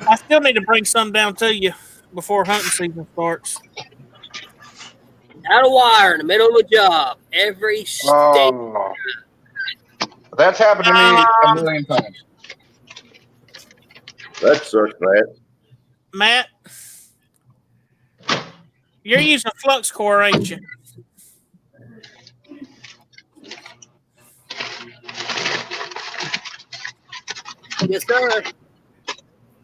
I still need to bring some down to you before hunting season starts. Out of wire in the middle of a job every state. Oh, that's happened to me a million times. That sucks, Matt, you're using flux core, ain't you? Yes, sir.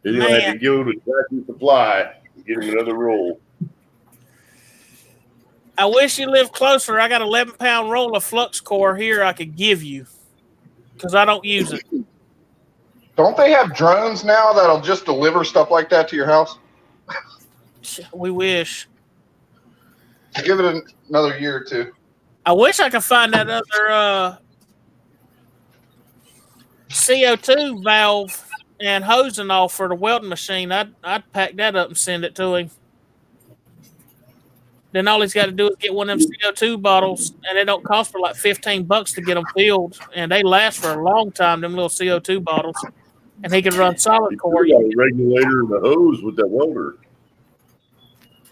He's going to have to go to Tractor Supply and get him another roll. I wish you lived closer. I got an 11-pound roll of flux core here I could give you because I don't use it. Don't they have drones now that'll just deliver stuff like that to your house? We wish. Give it another year or two. I wish I could find that other CO2 valve and hose and all for the welding machine. I'd pack that up and send it to him. Then all he's got to do is get one of them CO2 bottles, and they don't cost for like $15 to get them filled, and they last for a long time. Them little CO2 bottles, and he can run solid core. You got a regulator and a hose with that welder.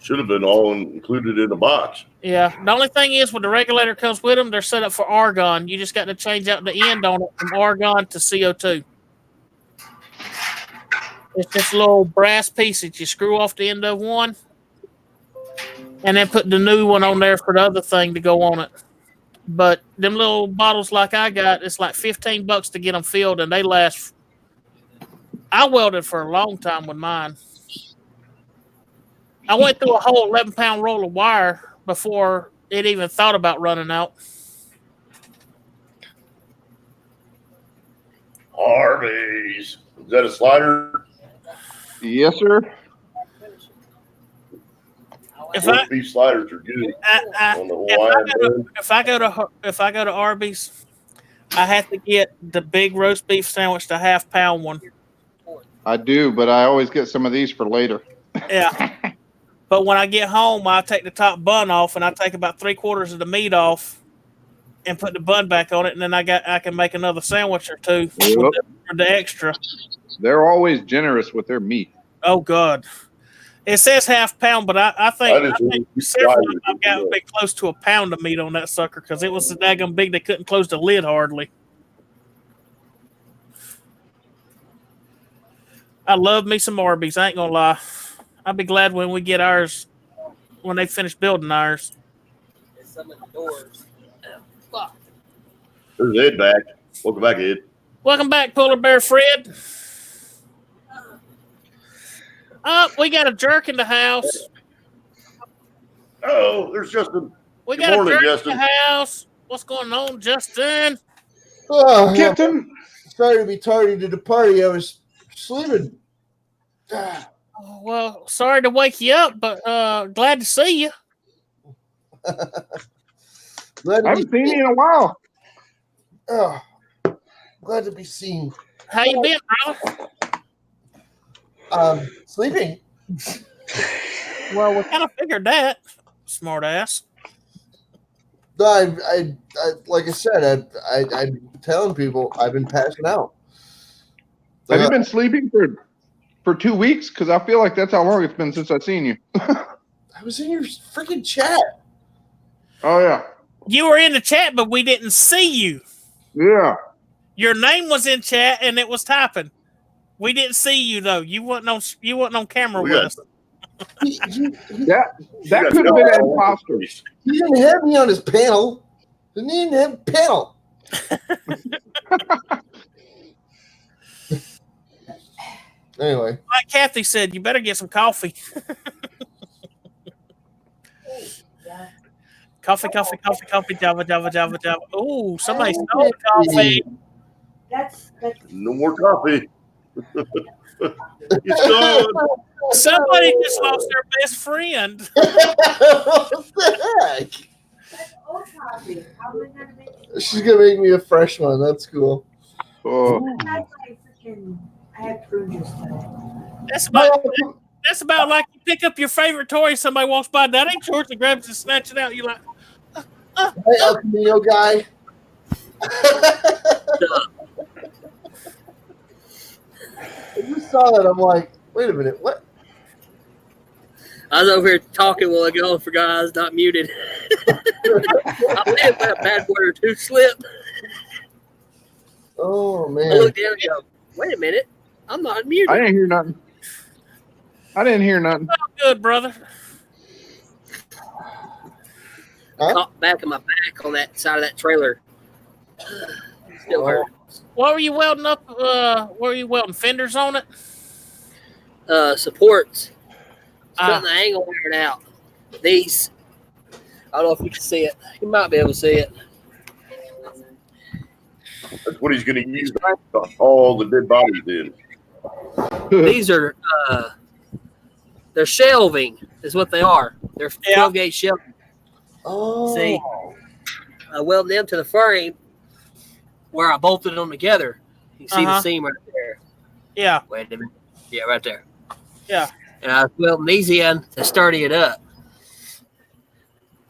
Should have been all included in the box. Yeah. The only thing is, when the regulator comes with them, they're set up for argon. You just got to change out the end on it from argon to CO2. It's just a little brass piece that you screw off the end of one, and then put the new one on there for the other thing to go on it. But them little bottles like I got, it's like $15 to get them filled, and they last. I welded for a long time with mine. I went through a whole 11-pound roll of wire before it even thought about running out. Arby's. Is that a slider? Yes, sir. Roast beef sliders are good. On the Hawaiian if I go to Arby's, I have to get the big roast beef sandwich, the half-pound one. I do, but I always get some of these for later. Yeah. But when I get home, I take the top bun off, and I take about 3/4 of the meat off, and put the bun back on it, and then I can make another sandwich or two with the extra. They're always generous with their meat. Oh God, it says half-pound, but I think several of them I've got big close to a pound of meat on that sucker because it was so daggum big they couldn't close the lid hardly. I love me some Arby's. I ain't gonna lie. I'll be glad when we get ours, when they finish building ours. There's some of the doors. Fuck. There's Ed back. Welcome back, Ed. Welcome back, Polar Bear Fred. We got a jerk in the house. Oh, there's Justin. We Good got morning, a jerk Justin. in the house. What's going on, Justin? Oh, Captain. Sorry to be tardy to the party. I was sleeping. Well, sorry to wake you up, but glad to see you. I haven't seen you in a while. Oh, glad to be seen. How you been, brother? Sleeping. Well, we kind of figured that. Smart ass. I like I said, I'm telling people I've been passing out. Have you been sleeping for 2 weeks? Because I feel like that's how long it's been since I've seen you. I was in your freaking chat. Oh, yeah. You were in the chat, but we didn't see you. Yeah. Your name was in chat, and it was typing. We didn't see you though. You wasn't on camera with us. That could have been an imposter. He didn't have me on his panel. He didn't have a panel. Anyway, like Kathy said, you better get some coffee. Coffee, Java. Ooh, somebody stole the coffee. That's no more coffee. It's gone. Somebody just lost their best friend. What the heck? That's old coffee. How am I gonna make it? She's gonna make me a fresh one. That's cool. Oh. I had prune juice today. That's about like you pick up your favorite toy, somebody walks by, that ain't yours, and grabs it and snatch it out. You're like, Hey, El Camino guy. I just saw that. I'm like, wait a minute, what? I was over here talking while ago and forgot I was not muted. I may have let a bad word or two slip. Oh, I man. looked down and go, wait a minute, I'm not muted. I didn't hear nothing. oh, good, brother. Caught back of my back on that side of that trailer. Still hurt. What were you welding up? Were you welding fenders on it? Supports. Cutting the angle iron out. These. I don't know if you can see it. You might be able to see it. That's what he's going to use all the dead bodies in. These are they're shelving is what they are. They're 12-gauge shelving. Oh. See, I welded them to the frame where I bolted them together. You can see the seam right there. Yeah. Wait a minute. Yeah, right there. Yeah. And I was welding these in to sturdy it up.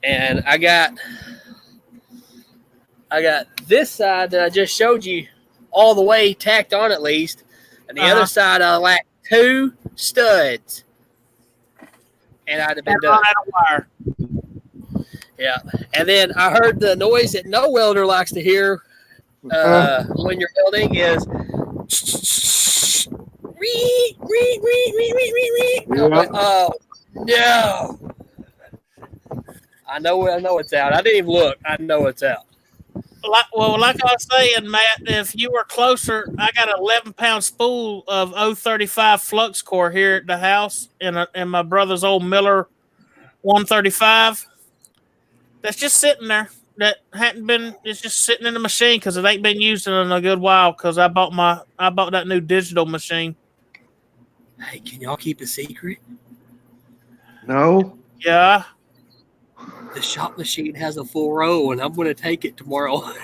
And I got this side that I just showed you all the way tacked on at least. And the other side I lacked 2 studs. and I'd have been Run done. out of wire. Yeah, and then I heard the noise that no welder likes to hear when you're welding is. Oh no! I know it's out. I didn't even look. I know it's out. Like I was saying, Matt, if you were closer, I got an 11-pound spool of 035 flux core here at the house in my brother's old Miller 135. That's just sitting there. That hadn't been. It's just sitting in the machine because it ain't been used in a good while. Because I bought that new digital machine. Hey, can y'all keep a secret? No. Yeah. The shop machine has a full row, and I'm going to take it tomorrow. Well,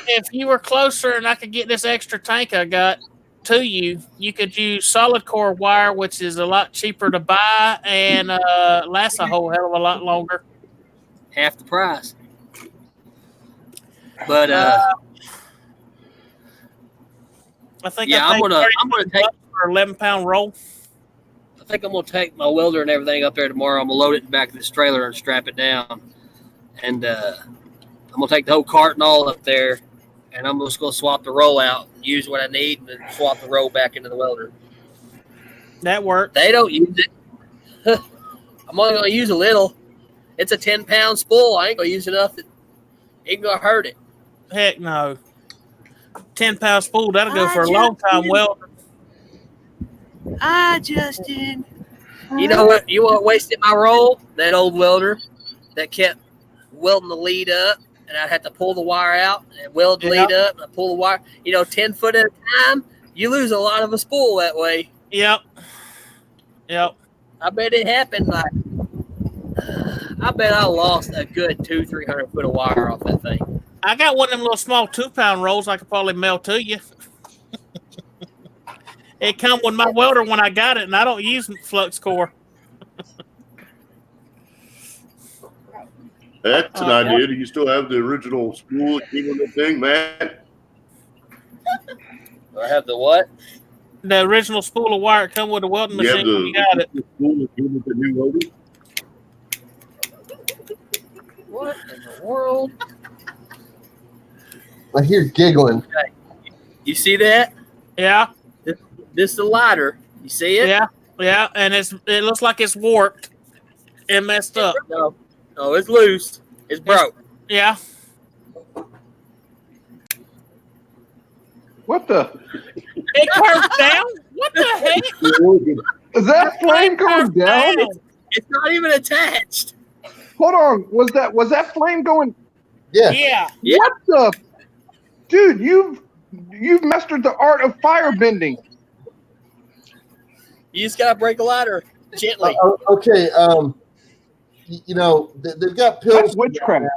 if you were closer and I could get this extra tank I got to you, you could use solid core wire, which is a lot cheaper to buy and lasts a whole hell of a lot longer. Half the price. But I think I'm gonna take for 11-pound roll. I think I'm gonna take my welder and everything up there tomorrow. I'm gonna load it in the back of this trailer and strap it down, and I'm gonna take the whole cart and all up there, and I'm just gonna swap the roll out, use what I need, and then swap the roll back into the welder. That works. They don't use it. I'm only gonna use a little. It's a 10-pound spool. I ain't gonna use enough that ain't gonna hurt it. Heck no. 10-pound spool, that'll go for a long time welder. Justin. You know what? You want wasted my roll? That old welder that kept welding the lead up, and I'd have to pull the wire out and weld the lead up, and I pull the wire. 10 foot at a time. You lose a lot of a spool that way. Yep. I bet it happened. I bet I lost a good 200-300 foot of wire off that thing. I got one of them little small 2-pound rolls I could probably mail to you. It come with my welder when I got it, and I don't use flux core. That's an idea. Do you still have the original spool that came with the thing, Matt? Do I have the what? The original spool of wire come with the welding machine. You got it. Spool that came with the new welder? What in the world? I hear giggling. Okay. You see that? Yeah. This is the lighter. You see it? Yeah, and it looks like it's warped and messed up. No, it's loose. It's broke. Yeah. What the? It curved down? What the heck? Is that flame going down? It's not even attached. Hold on. Was that flame going? Yeah. What the? Dude, you've mastered the art of fire bending. You just gotta break a lighter gently. Okay. They've got pills. That's witchcraft.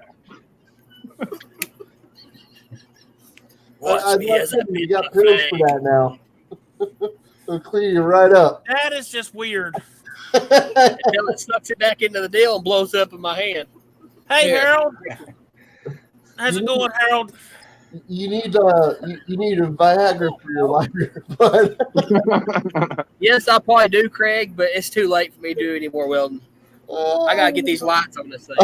You got pills for that now. They'll clean you right up. That is just weird. Until it sucks it back into the deal and blows up in my hand. Hey, Harold. How's it going, Harold? You need a Viagra for your lighter, but yes, I probably do, Craig, but it's too late for me to do any more welding. I gotta get these lights on this thing.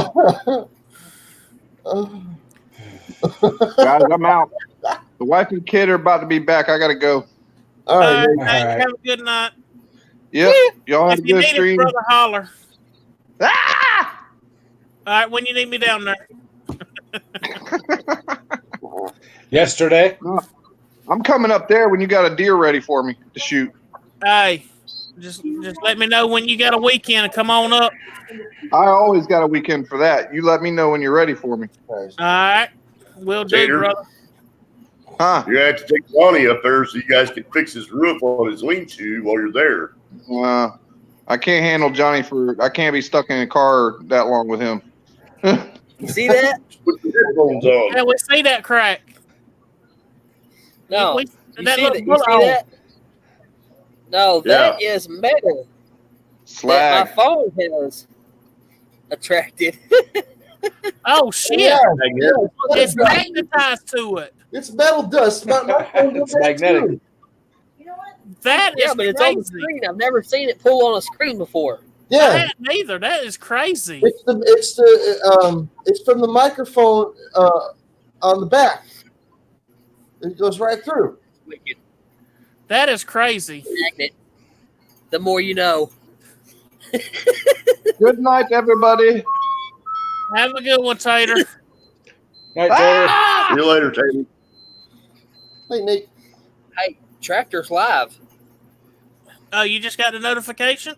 Guys, I'm out. The wife and kid are about to be back. I gotta go. All right. Have a good night. Yep. Y'all have a good stream. Brother, holler. Ah! All right, when you need me down there. Yesterday. I'm coming up there when you got a deer ready for me to shoot. Hey, just let me know when you got a weekend and come on up. I always got a weekend for that. You let me know when you're ready for me. All right. Will do, Tater. brother. Huh? You're going to have to take Ronnie up there so you guys can fix his roof on his lean-to while you're there. I can't handle Johnny I can't be stuck in a car that long with him. You see that? Put the headphones on. Yeah, we see that crack. No. You see that? No, that is metal. Slag. That my phone has attracted. Oh, shit. Yeah. It's magnetized to it. It's metal dust. It's magnetic. Too. You know what? That is but it's crazy. on the screen. I've never seen it pull on a screen before. Yeah, I hadn't either. That is crazy. It's from the microphone on the back. It goes right through. Wicked. That is crazy. Magnet. The more you know. Good night, everybody. Have a good one, Tater. Night, Tater. See you later, Taylor. Hey, Nate. Hey, Tractor's live. Oh, you just got the notification?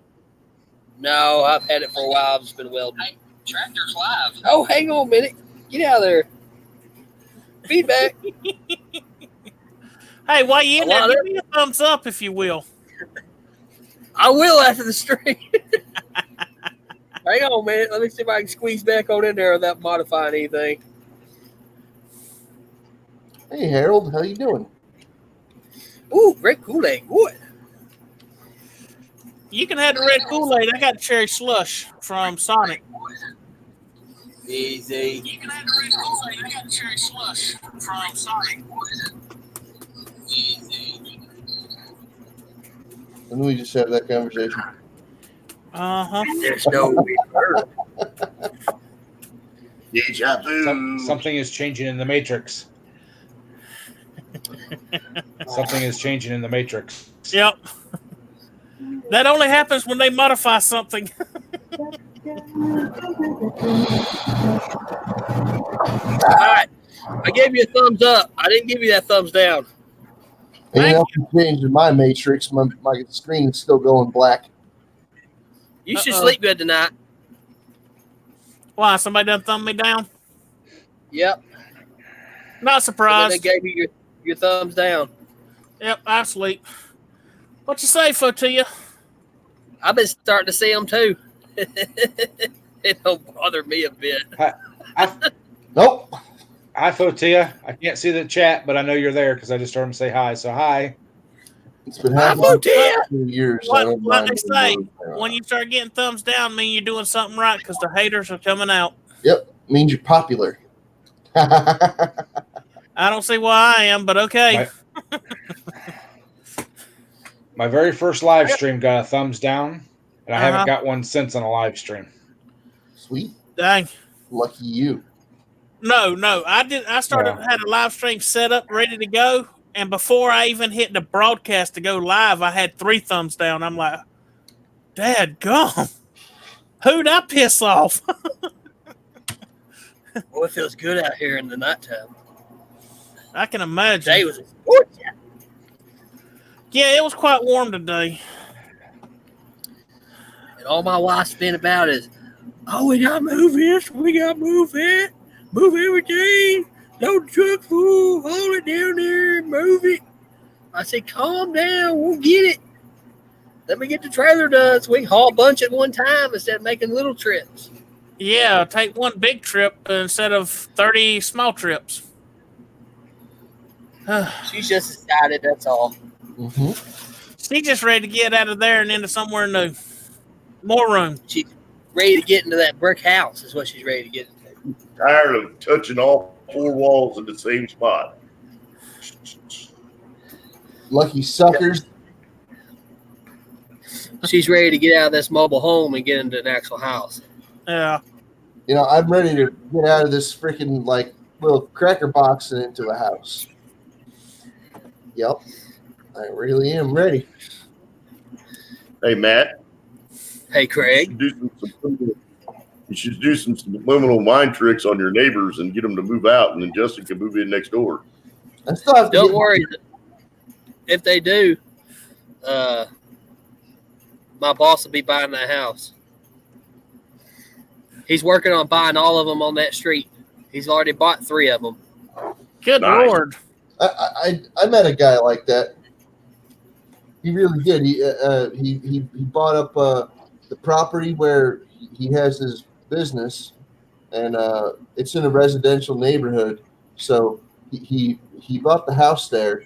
No, I've had it for a while. I've just been welding. Hey, Tractor's live. Oh, hang on a minute. Get out of there. Feedback. Hey, while you in there, give me a thumbs up if you will. I will after the stream. Hang on a minute. Let me see if I can squeeze back on in there without modifying anything. Hey, Harold. How you doing? Ooh, red Kool-Aid. Good. You can have the red Kool-Aid. I got cherry slush from Sonic. Easy. You can have the red Kool-Aid. I got cherry slush from Sonic. Easy. When we just had that conversation. Uh-huh. There's no reverse. Deja vu. Something is changing in the Matrix. Something is changing in the Matrix. Yep. That only happens when they modify something. All right. I gave you a thumbs up. I didn't give you that thumbs down. Ain't nothing changed in my Matrix. My screen is still going black. You should sleep good tonight. Why? Somebody done thumb me down? Yep. Not surprised. They gave you your thumbs down. Yep, I sleep. What you say, Fotia? I've been starting to see them too. It don't bother me a bit. Nope. Hi, Fotia. I can't see the chat, but I know you're there because I just heard him say hi. So hi. It's been happening for 2 years. What they say, when you start getting thumbs down, mean you're doing something right because the haters are coming out. Yep, means you're popular. I don't see why I am, but okay. My very first live stream got a thumbs down, and I haven't Uh-huh. got one since on a live stream. Sweet. Dang. Lucky you. No, I did. I had a live stream set up, ready to go, and before I even hit the broadcast to go live, I had 3 thumbs down. I'm like, dadgum, who'd I piss off? Boy, it feels good out here in the nighttime. I can imagine. Today was Yeah, it was quite warm today. and all my wife's been about is, oh, we gotta move this, we gotta move that, move everything, load the truck full, haul it down there and move it. I said, calm down, we'll get it. Let me get the trailer done so we can haul a bunch at one time instead of making little trips. Yeah, take one big trip instead of 30 small trips. She's just excited, that's all. Mm-hmm. She's just ready to get out of there and into somewhere new. More room. She's ready to get into that brick house is what she's ready to get into. Tired of touching all 4 walls in the same spot. Lucky suckers. She's ready to get out of this mobile home and get into an actual house. Yeah. You know, I'm ready to get out of this freaking like little cracker box and into a house. Yep. I really am ready. Hey, Matt. Hey, Craig. You should do some subliminal mind tricks on your neighbors and get them to move out, and then Justin can move in next door. I still have to Don't worry. If they do, my boss will be buying that house. He's working on buying all of them on that street. He's already bought 3 of them. Good Nice. Lord. I met a guy like that. He really did. He bought up the property where he has his business, and it's in a residential neighborhood. So he bought the house there,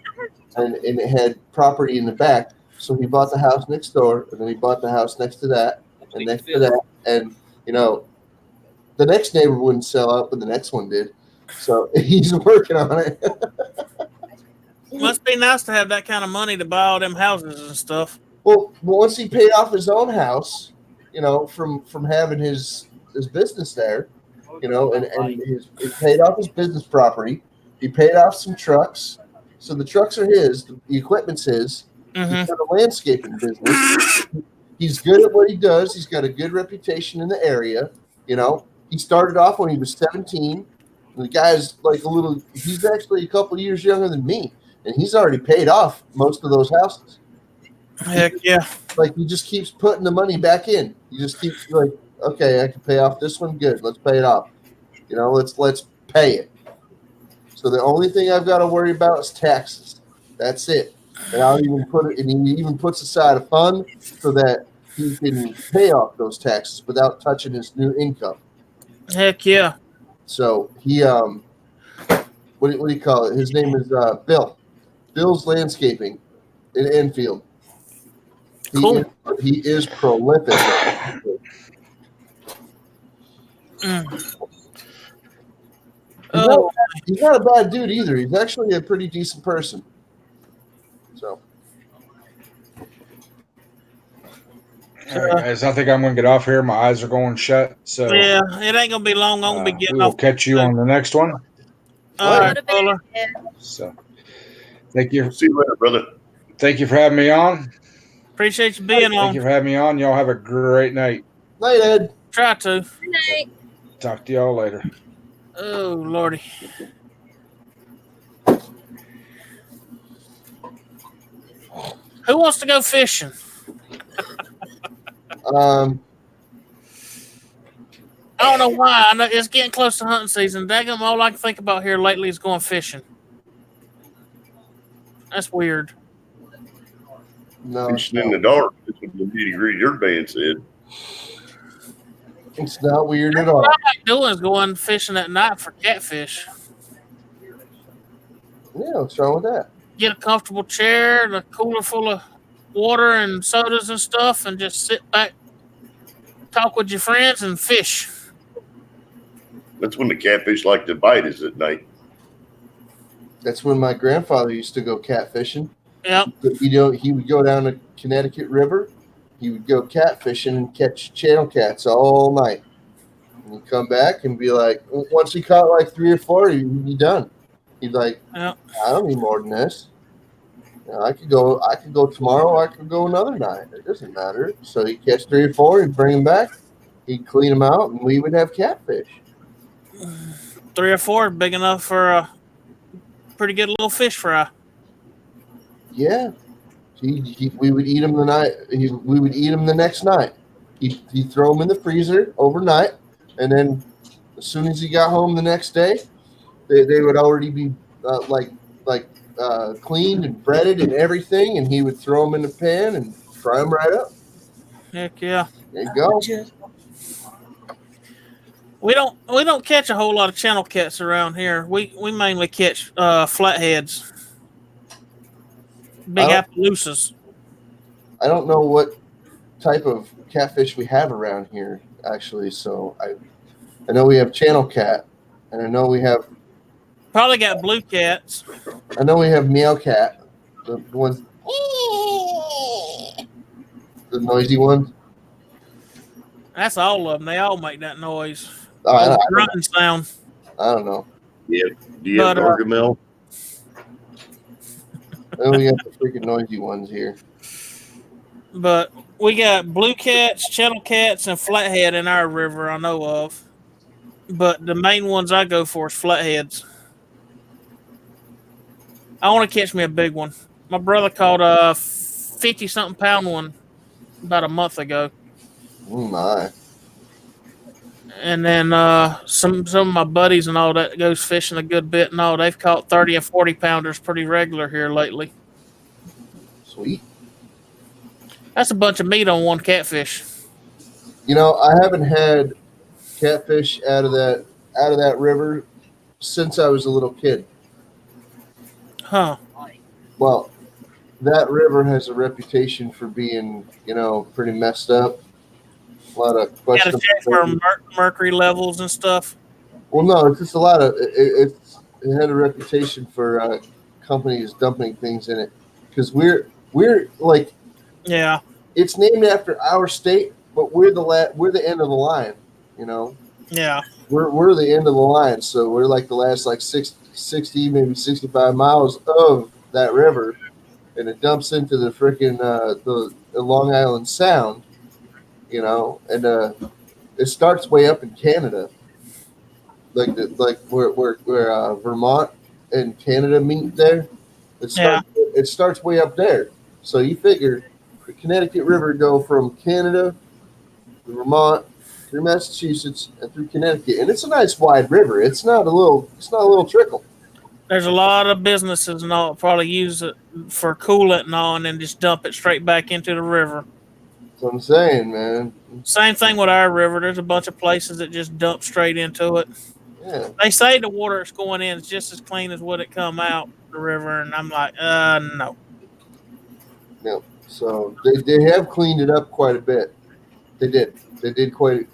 and it had property in the back. So he bought the house next door, and then he bought the house next to that, and next to that, and you know, the next neighbor wouldn't sell out, but the next one did. So he's working on it. Must be nice to have that kind of money to buy all them houses and stuff. Well, once he paid off his own house, from having his business there, and he paid off his business property. He paid off some trucks. So the trucks are his. The equipment's his. Mm-hmm. He's got a landscaping business. He's good at what he does. He's got a good reputation in the area. He started off when he was 17. The guy's he's actually a couple years younger than me, and he's already paid off most of those houses. Heck yeah. He just keeps putting the money back in. He just keeps okay, I can pay off this one. Good. Let's pay it off. Let's pay it. So the only thing I've got to worry about is taxes. That's it. And I'll even put it, and he even puts aside a fund so that he can pay off those taxes without touching his new income. Heck yeah. So he what do you call it? His name is Bill. Bill's Landscaping in Enfield. Cool. He is prolific. He's not a bad dude either. He's actually a pretty decent person. So. All right, guys. I think I'm going to get off here. My eyes are going shut. So yeah, it ain't going to be long. I'm going to be getting we will off. catch you on the next one. All right, Fuller. So, thank you. See you later, brother. Thank you for having me on. Appreciate you being on. Thank you for having me on. Y'all have a great night. Night, Ed. Try to. Good night. Talk to y'all later. Oh, Lordy. Who wants to go fishing? I don't know why. I know it's getting close to hunting season. Daggum, all I can think about here lately is going fishing. That's weird. No, Fishing in the dark. That's what the nitty-gritty dirt band said. It's not weird at all. What I like doing is going fishing at night for catfish. Yeah, what's wrong with that? Get a comfortable chair and a cooler full of water and sodas and stuff, and just sit back, talk with your friends, and fish. That's when the catfish like to bite is at night. That's when my grandfather used to go catfishing. Yep. He would go down the Connecticut River. He would go catfishing and catch channel cats all night. And he'd come back and be like, once he caught like 3 or 4, he'd be done. He'd like, yep. I don't need more than this. I could go tomorrow. I could go another night. It doesn't matter. So he'd catch 3 or 4. He'd bring them back. He'd clean them out, and we would have catfish. 3 or 4, big enough for a pretty good little fish fry. Yeah. We would eat them the night. We would eat them the next night. He'd throw them in the freezer overnight, and then as soon as he got home the next day, they would already be cleaned and breaded and everything, and he would throw them in the pan and fry them right up. Heck yeah! There you go. We don't catch a whole lot of channel cats around here. We mainly catch flatheads, big Appaloosas. I don't know what type of catfish we have around here actually. So I know we have channel cat, and I know we have. Probably got blue cats. I know we have meow cat, the ones, the noisy ones. That's all of them. They all make that noise. Grunting sound. I don't know. Yeah. Do you have Gargamel? Then we got the freaking noisy ones here. But we got blue cats, channel cats, and flathead in our river I know of. But the main ones I go for is flatheads. I want to catch me a big one. My brother caught a 50-something pound one about a month ago. Oh my. And then some of my buddies and all that goes fishing a good bit and all. They've caught 30 and 40 pounders pretty regular here lately. Sweet. That's a bunch of meat on one catfish. I haven't had catfish out of that river since I was a little kid. Huh. Well, that river has a reputation for being, pretty messed up. A lot of questions. Got to check for mercury levels and stuff. Well, no, it's just a lot of it had a reputation for companies dumping things in it because we're like Yeah. it's named after our state, but we're the end of the line. You know. Yeah. We're the end of the line, so we're like the last like 60 maybe 65 miles of that river, and it dumps into the freaking the Long Island Sound, you know, and it starts way up in Canada, like where Vermont and Canada meet there. It starts way up there, so you figure the Connecticut River go from Canada to Vermont through Massachusetts and through Connecticut, and it's a nice wide river. It's not a little trickle. There's a lot of businesses and all probably use it for coolant and all, and then just dump it straight back into the river. That's what I'm saying, man. Same thing with our river. There's a bunch of places that just dump straight into it. Yeah. They say the water it's going in is just as clean as what it come out the river, and I'm like, no. No. So they have cleaned it up quite a bit. They did. They did quite.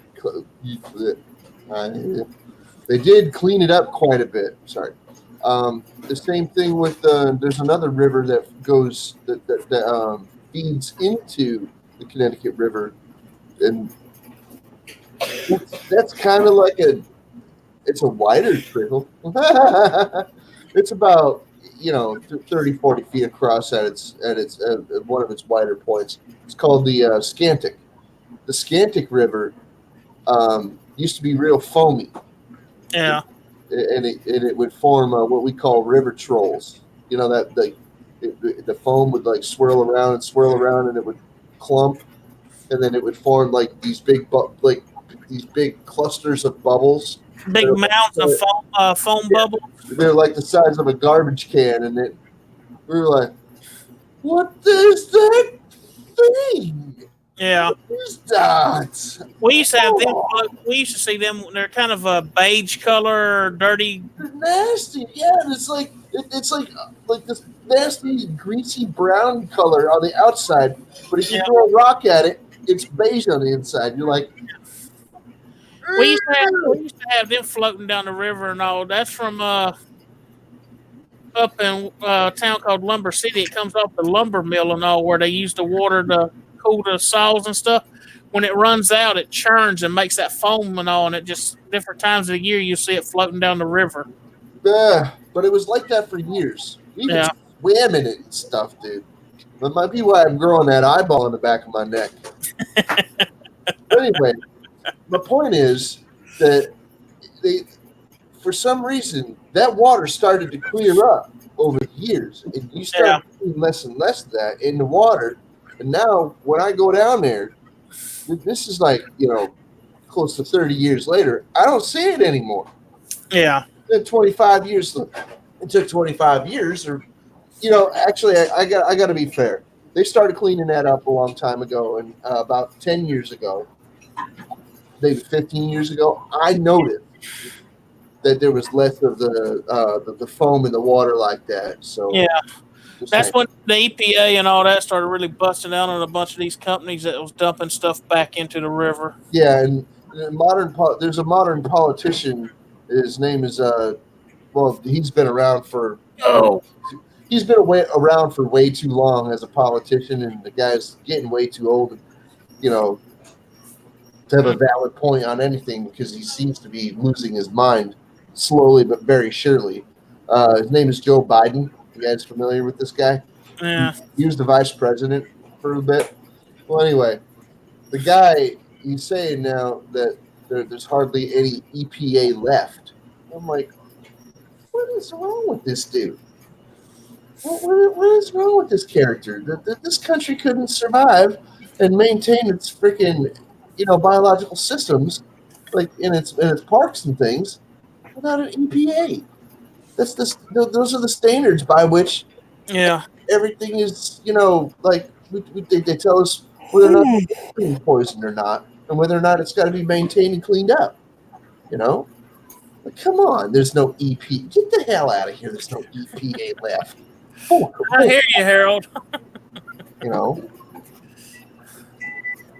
They did clean it up quite a bit. Sorry. The same thing with there's another river that goes that feeds into the Connecticut River, and that's kind of like it's a wider trickle. It's about 30, 40 feet across at one of its wider points. It's called the Scantic. The Scantic River used to be real foamy. Yeah. And it would form what we call river trolls. You know that the foam would like swirl around, and it would clump, and then it would form like these big clusters of bubbles. Big mounds of foam bubbles. They're like the size of a garbage can, and we were like, "What is that thing?" Yeah. What is that? We used to have them. We used to see them. They're kind of a beige color, dirty. They're nasty. Yeah, and it's like this nasty, greasy brown color on the outside. But if you throw a rock at it, it's beige on the inside. You're like, we used to have them floating down the river and all. That's from up in a town called Lumber City. It comes off the lumber mill and all, where they use the water to cool the saws and stuff. When it runs out, it churns and makes that foam and all, and it just different times of the year you see it floating down the river. Yeah, but it was like that for years. We even swam in it and stuff, dude. That might be why I'm growing that eyeball in the back of my neck. Anyway, my point is that for some reason, that water started to clear up over the years, and you start seeing less and less of that in the water. And now, when I go down there, this is like, close to 30 years later, I don't see it anymore. Yeah. It took 25 years. It took 25 years, or, actually, I got to be fair. They started cleaning that up a long time ago, and about 10 years ago, maybe 15 years ago, I noticed that there was less of the foam in the water like that. So yeah. That's when the EPA and all that started really busting out on a bunch of these companies that was dumping stuff back into the river. Yeah, and there's a modern politician. His name is he's been around for around for way too long as a politician, and the guy's getting way too old, to have a valid point on anything because he seems to be losing his mind slowly but very surely. His name is Joe Biden. You guys familiar with this guy? Yeah. He was the vice president for a bit. Well, anyway, the guy, he's saying now that there's hardly any EPA left. I'm like, what is wrong with this dude? What is wrong with this character? This country couldn't survive and maintain its freaking, biological systems, like in its parks and things, without an EPA. Those are the standards by which everything is, they tell us whether or not it's being poisoned or not, and whether or not it's got to be maintained and cleaned up. Like, come on, there's no EP. Get the hell out of here. There's no EPA left. I hear you, Harold. You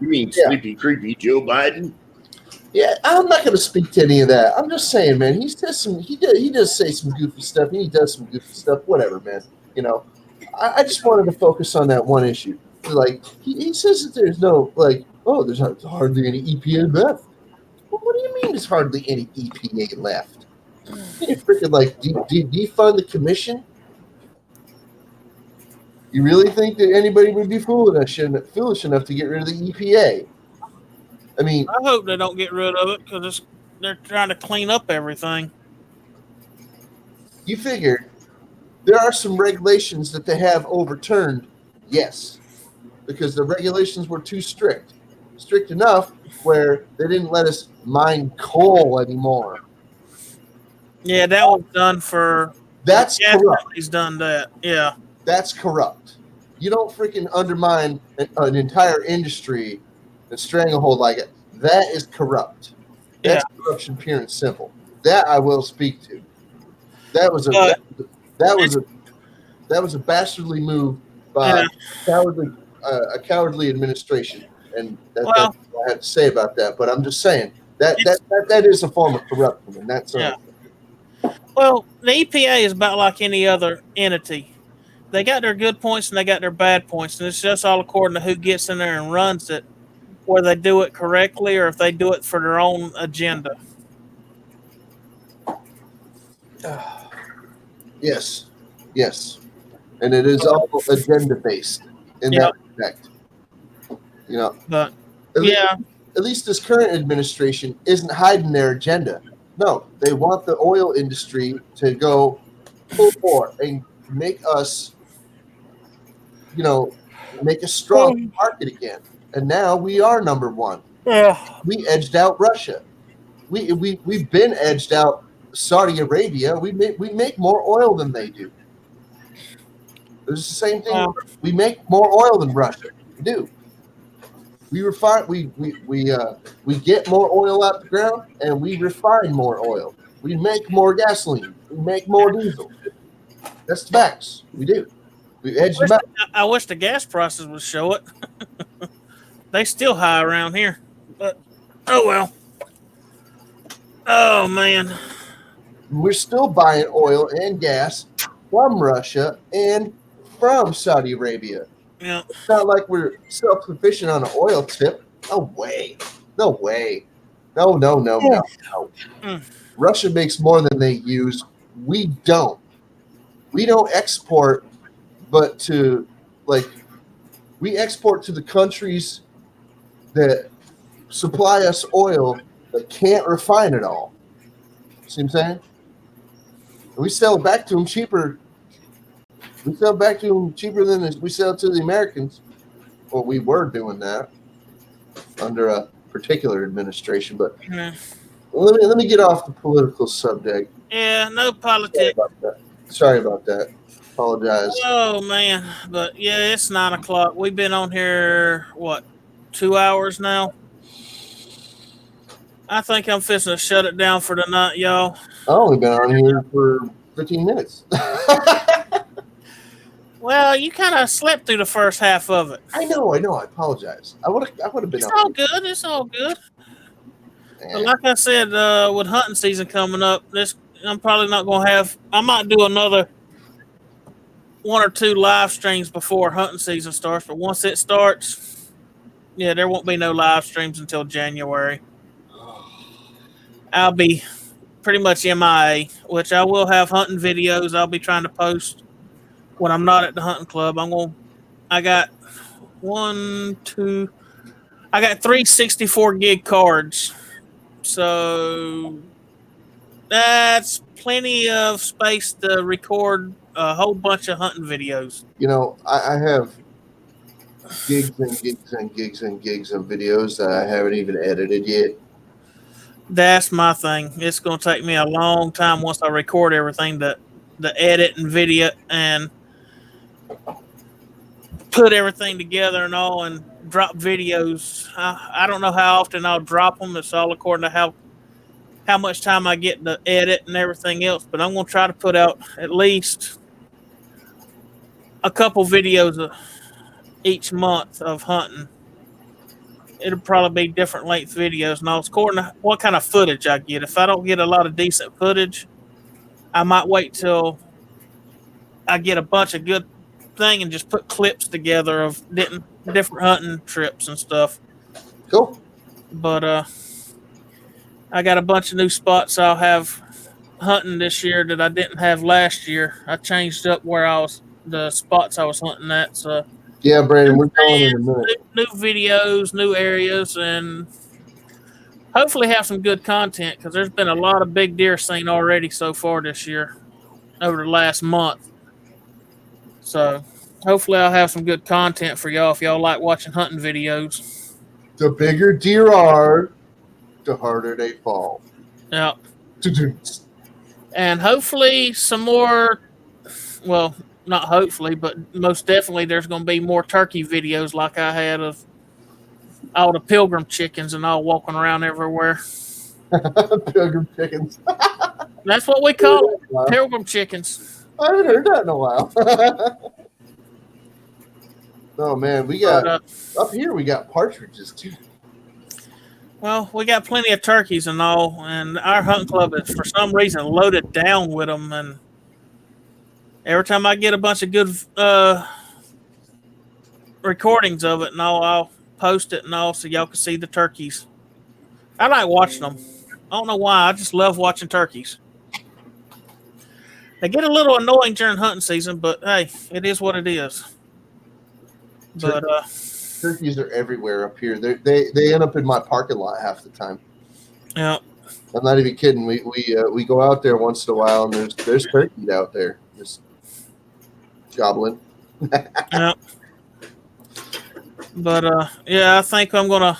mean sleepy, creepy Joe Biden? Yeah, I'm not going to speak to any of that. I'm just saying, man. He does say some goofy stuff. And he does some goofy stuff. Whatever, man. You know, I just wanted to focus on that one issue. Like he says that there's no there's hardly any EPA left. Well, what do you mean there's hardly any EPA left? You freaking defund the commission? You really think that anybody would be foolish enough to get rid of the EPA? I mean, I hope they don't get rid of it because they're trying to clean up everything. You figure there are some regulations that they have overturned, yes, because the regulations were too strict enough where they didn't let us mine coal anymore. Yeah, that was done for. That's corrupt. He's done that. Yeah, that's corrupt. You don't freaking undermine an entire industry and stranglehold like it. That is corrupt. That's corruption, pure and simple. That I will speak to. That was a bastardly move by a cowardly administration, and that's all I have to say about that. But I'm just saying that is a form of corruption, and that's Well, the EPA is about like any other entity. They got their good points and they got their bad points, and it's just all according to who gets in there and runs it, whether they do it correctly or if they do it for their own agenda. Yes, and it is all agenda based in that respect. You know, but at least this current administration isn't hiding their agenda. No, they want the oil industry to go full bore and make us, make a strong market again. And now we are number one. Yeah. We edged out Russia. We've been edged out Saudi Arabia. We make more oil than they do. It's the same thing. We make more oil than Russia. We do. We refine. We get more oil out the ground, and we refine more oil. We make more gasoline. We make more diesel. That's the facts. We do. We edge them out. I wish the gas prices would show it. They still high around here, but oh well. Oh man, we're still buying oil and gas from Russia and from Saudi Arabia. Yeah. It's not like we're self-sufficient on an oil tip. No way. No. Russia makes more than they use. We don't. We don't export, but we export to the countries that supply us oil that can't refine it all. See what I'm saying? And we sell it back to them cheaper. We sell back to them cheaper than we sell to the Americans. Well, we were doing that under a particular administration, but let me get off the political subject. Yeah, no politics. Sorry about that. Apologize. Oh man, but yeah, it's 9 o'clock. We've been on here 2 hours now. I think I'm fixing to shut it down for the night, y'all. I've only been on here for 15 minutes. Well, you kind of slept through the first half of it. I know. I apologize. I would have been. It's all good. It's all good. But like I said, with hunting season coming up, I'm probably not going to have. I might do another 1 or 2 live streams before hunting season starts. But once it starts, yeah, there won't be no live streams until January. I'll be pretty much MIA, which I will have hunting videos I'll be trying to post when I'm not at the hunting club. I got 3 64 gig cards. So that's plenty of space to record a whole bunch of hunting videos. I have gigs and gigs and gigs and gigs of videos that I haven't even edited yet. That's my thing. It's going to take me a long time once I record everything to edit and video and put everything together and all and drop videos. I don't know how often I'll drop them. It's all according to how much time I get to edit and everything else. But I'm going to try to put out at least a couple videos each month of hunting. it'll probably be different length videos. And it's according to what kind of footage I get. If I don't get a lot of decent footage, I might wait till I get a bunch of good thing and just put clips together of different hunting trips and stuff. Cool. But I got a bunch of new spots I'll have hunting this year that I didn't have last year. I changed up the spots I was hunting at. So yeah, Brandon, we're going in a minute. New videos, new areas, and hopefully have some good content because there's been a lot of big deer seen already so far this year over the last month. So hopefully I'll have some good content for y'all if y'all like watching hunting videos. The bigger deer are, the harder they fall. Yeah. And hopefully some more, well, not hopefully, but most definitely there's going to be more turkey videos like I had of all the pilgrim chickens and all walking around everywhere. Pilgrim chickens. That's what we call it, pilgrim chickens. I haven't heard that in a while. Oh, man, we got, up here we got partridges too. Well, we got plenty of turkeys and all, and our hunting club is for some reason loaded down with them. And every time I get a bunch of good recordings of it and all, I'll post it and all so y'all can see the turkeys. I like watching them. I don't know why. I just love watching turkeys. They get a little annoying during hunting season, but hey, it is what it is. But turkeys are everywhere up here. They end up in my parking lot half the time. Yeah, I'm not even kidding. We go out there once in a while, and there's turkeys out there just gobbling. Yeah. But yeah, I think I'm gonna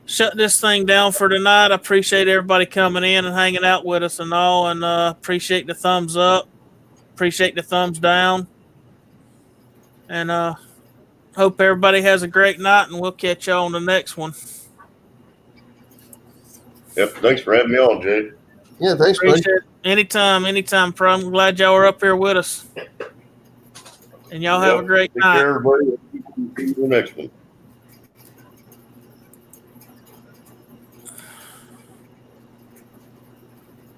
shut this thing down for tonight. I appreciate everybody coming in and hanging out with us and all, and appreciate the thumbs up, appreciate the thumbs down, and hope everybody has a great night, and we'll catch y'all on the next one. Yep. Thanks for having me on, Jay. Yeah, thanks, buddy. Anytime, bro. I'm glad y'all are up here with us. And y'all have a great night. Take care, everybody. See you in the next one.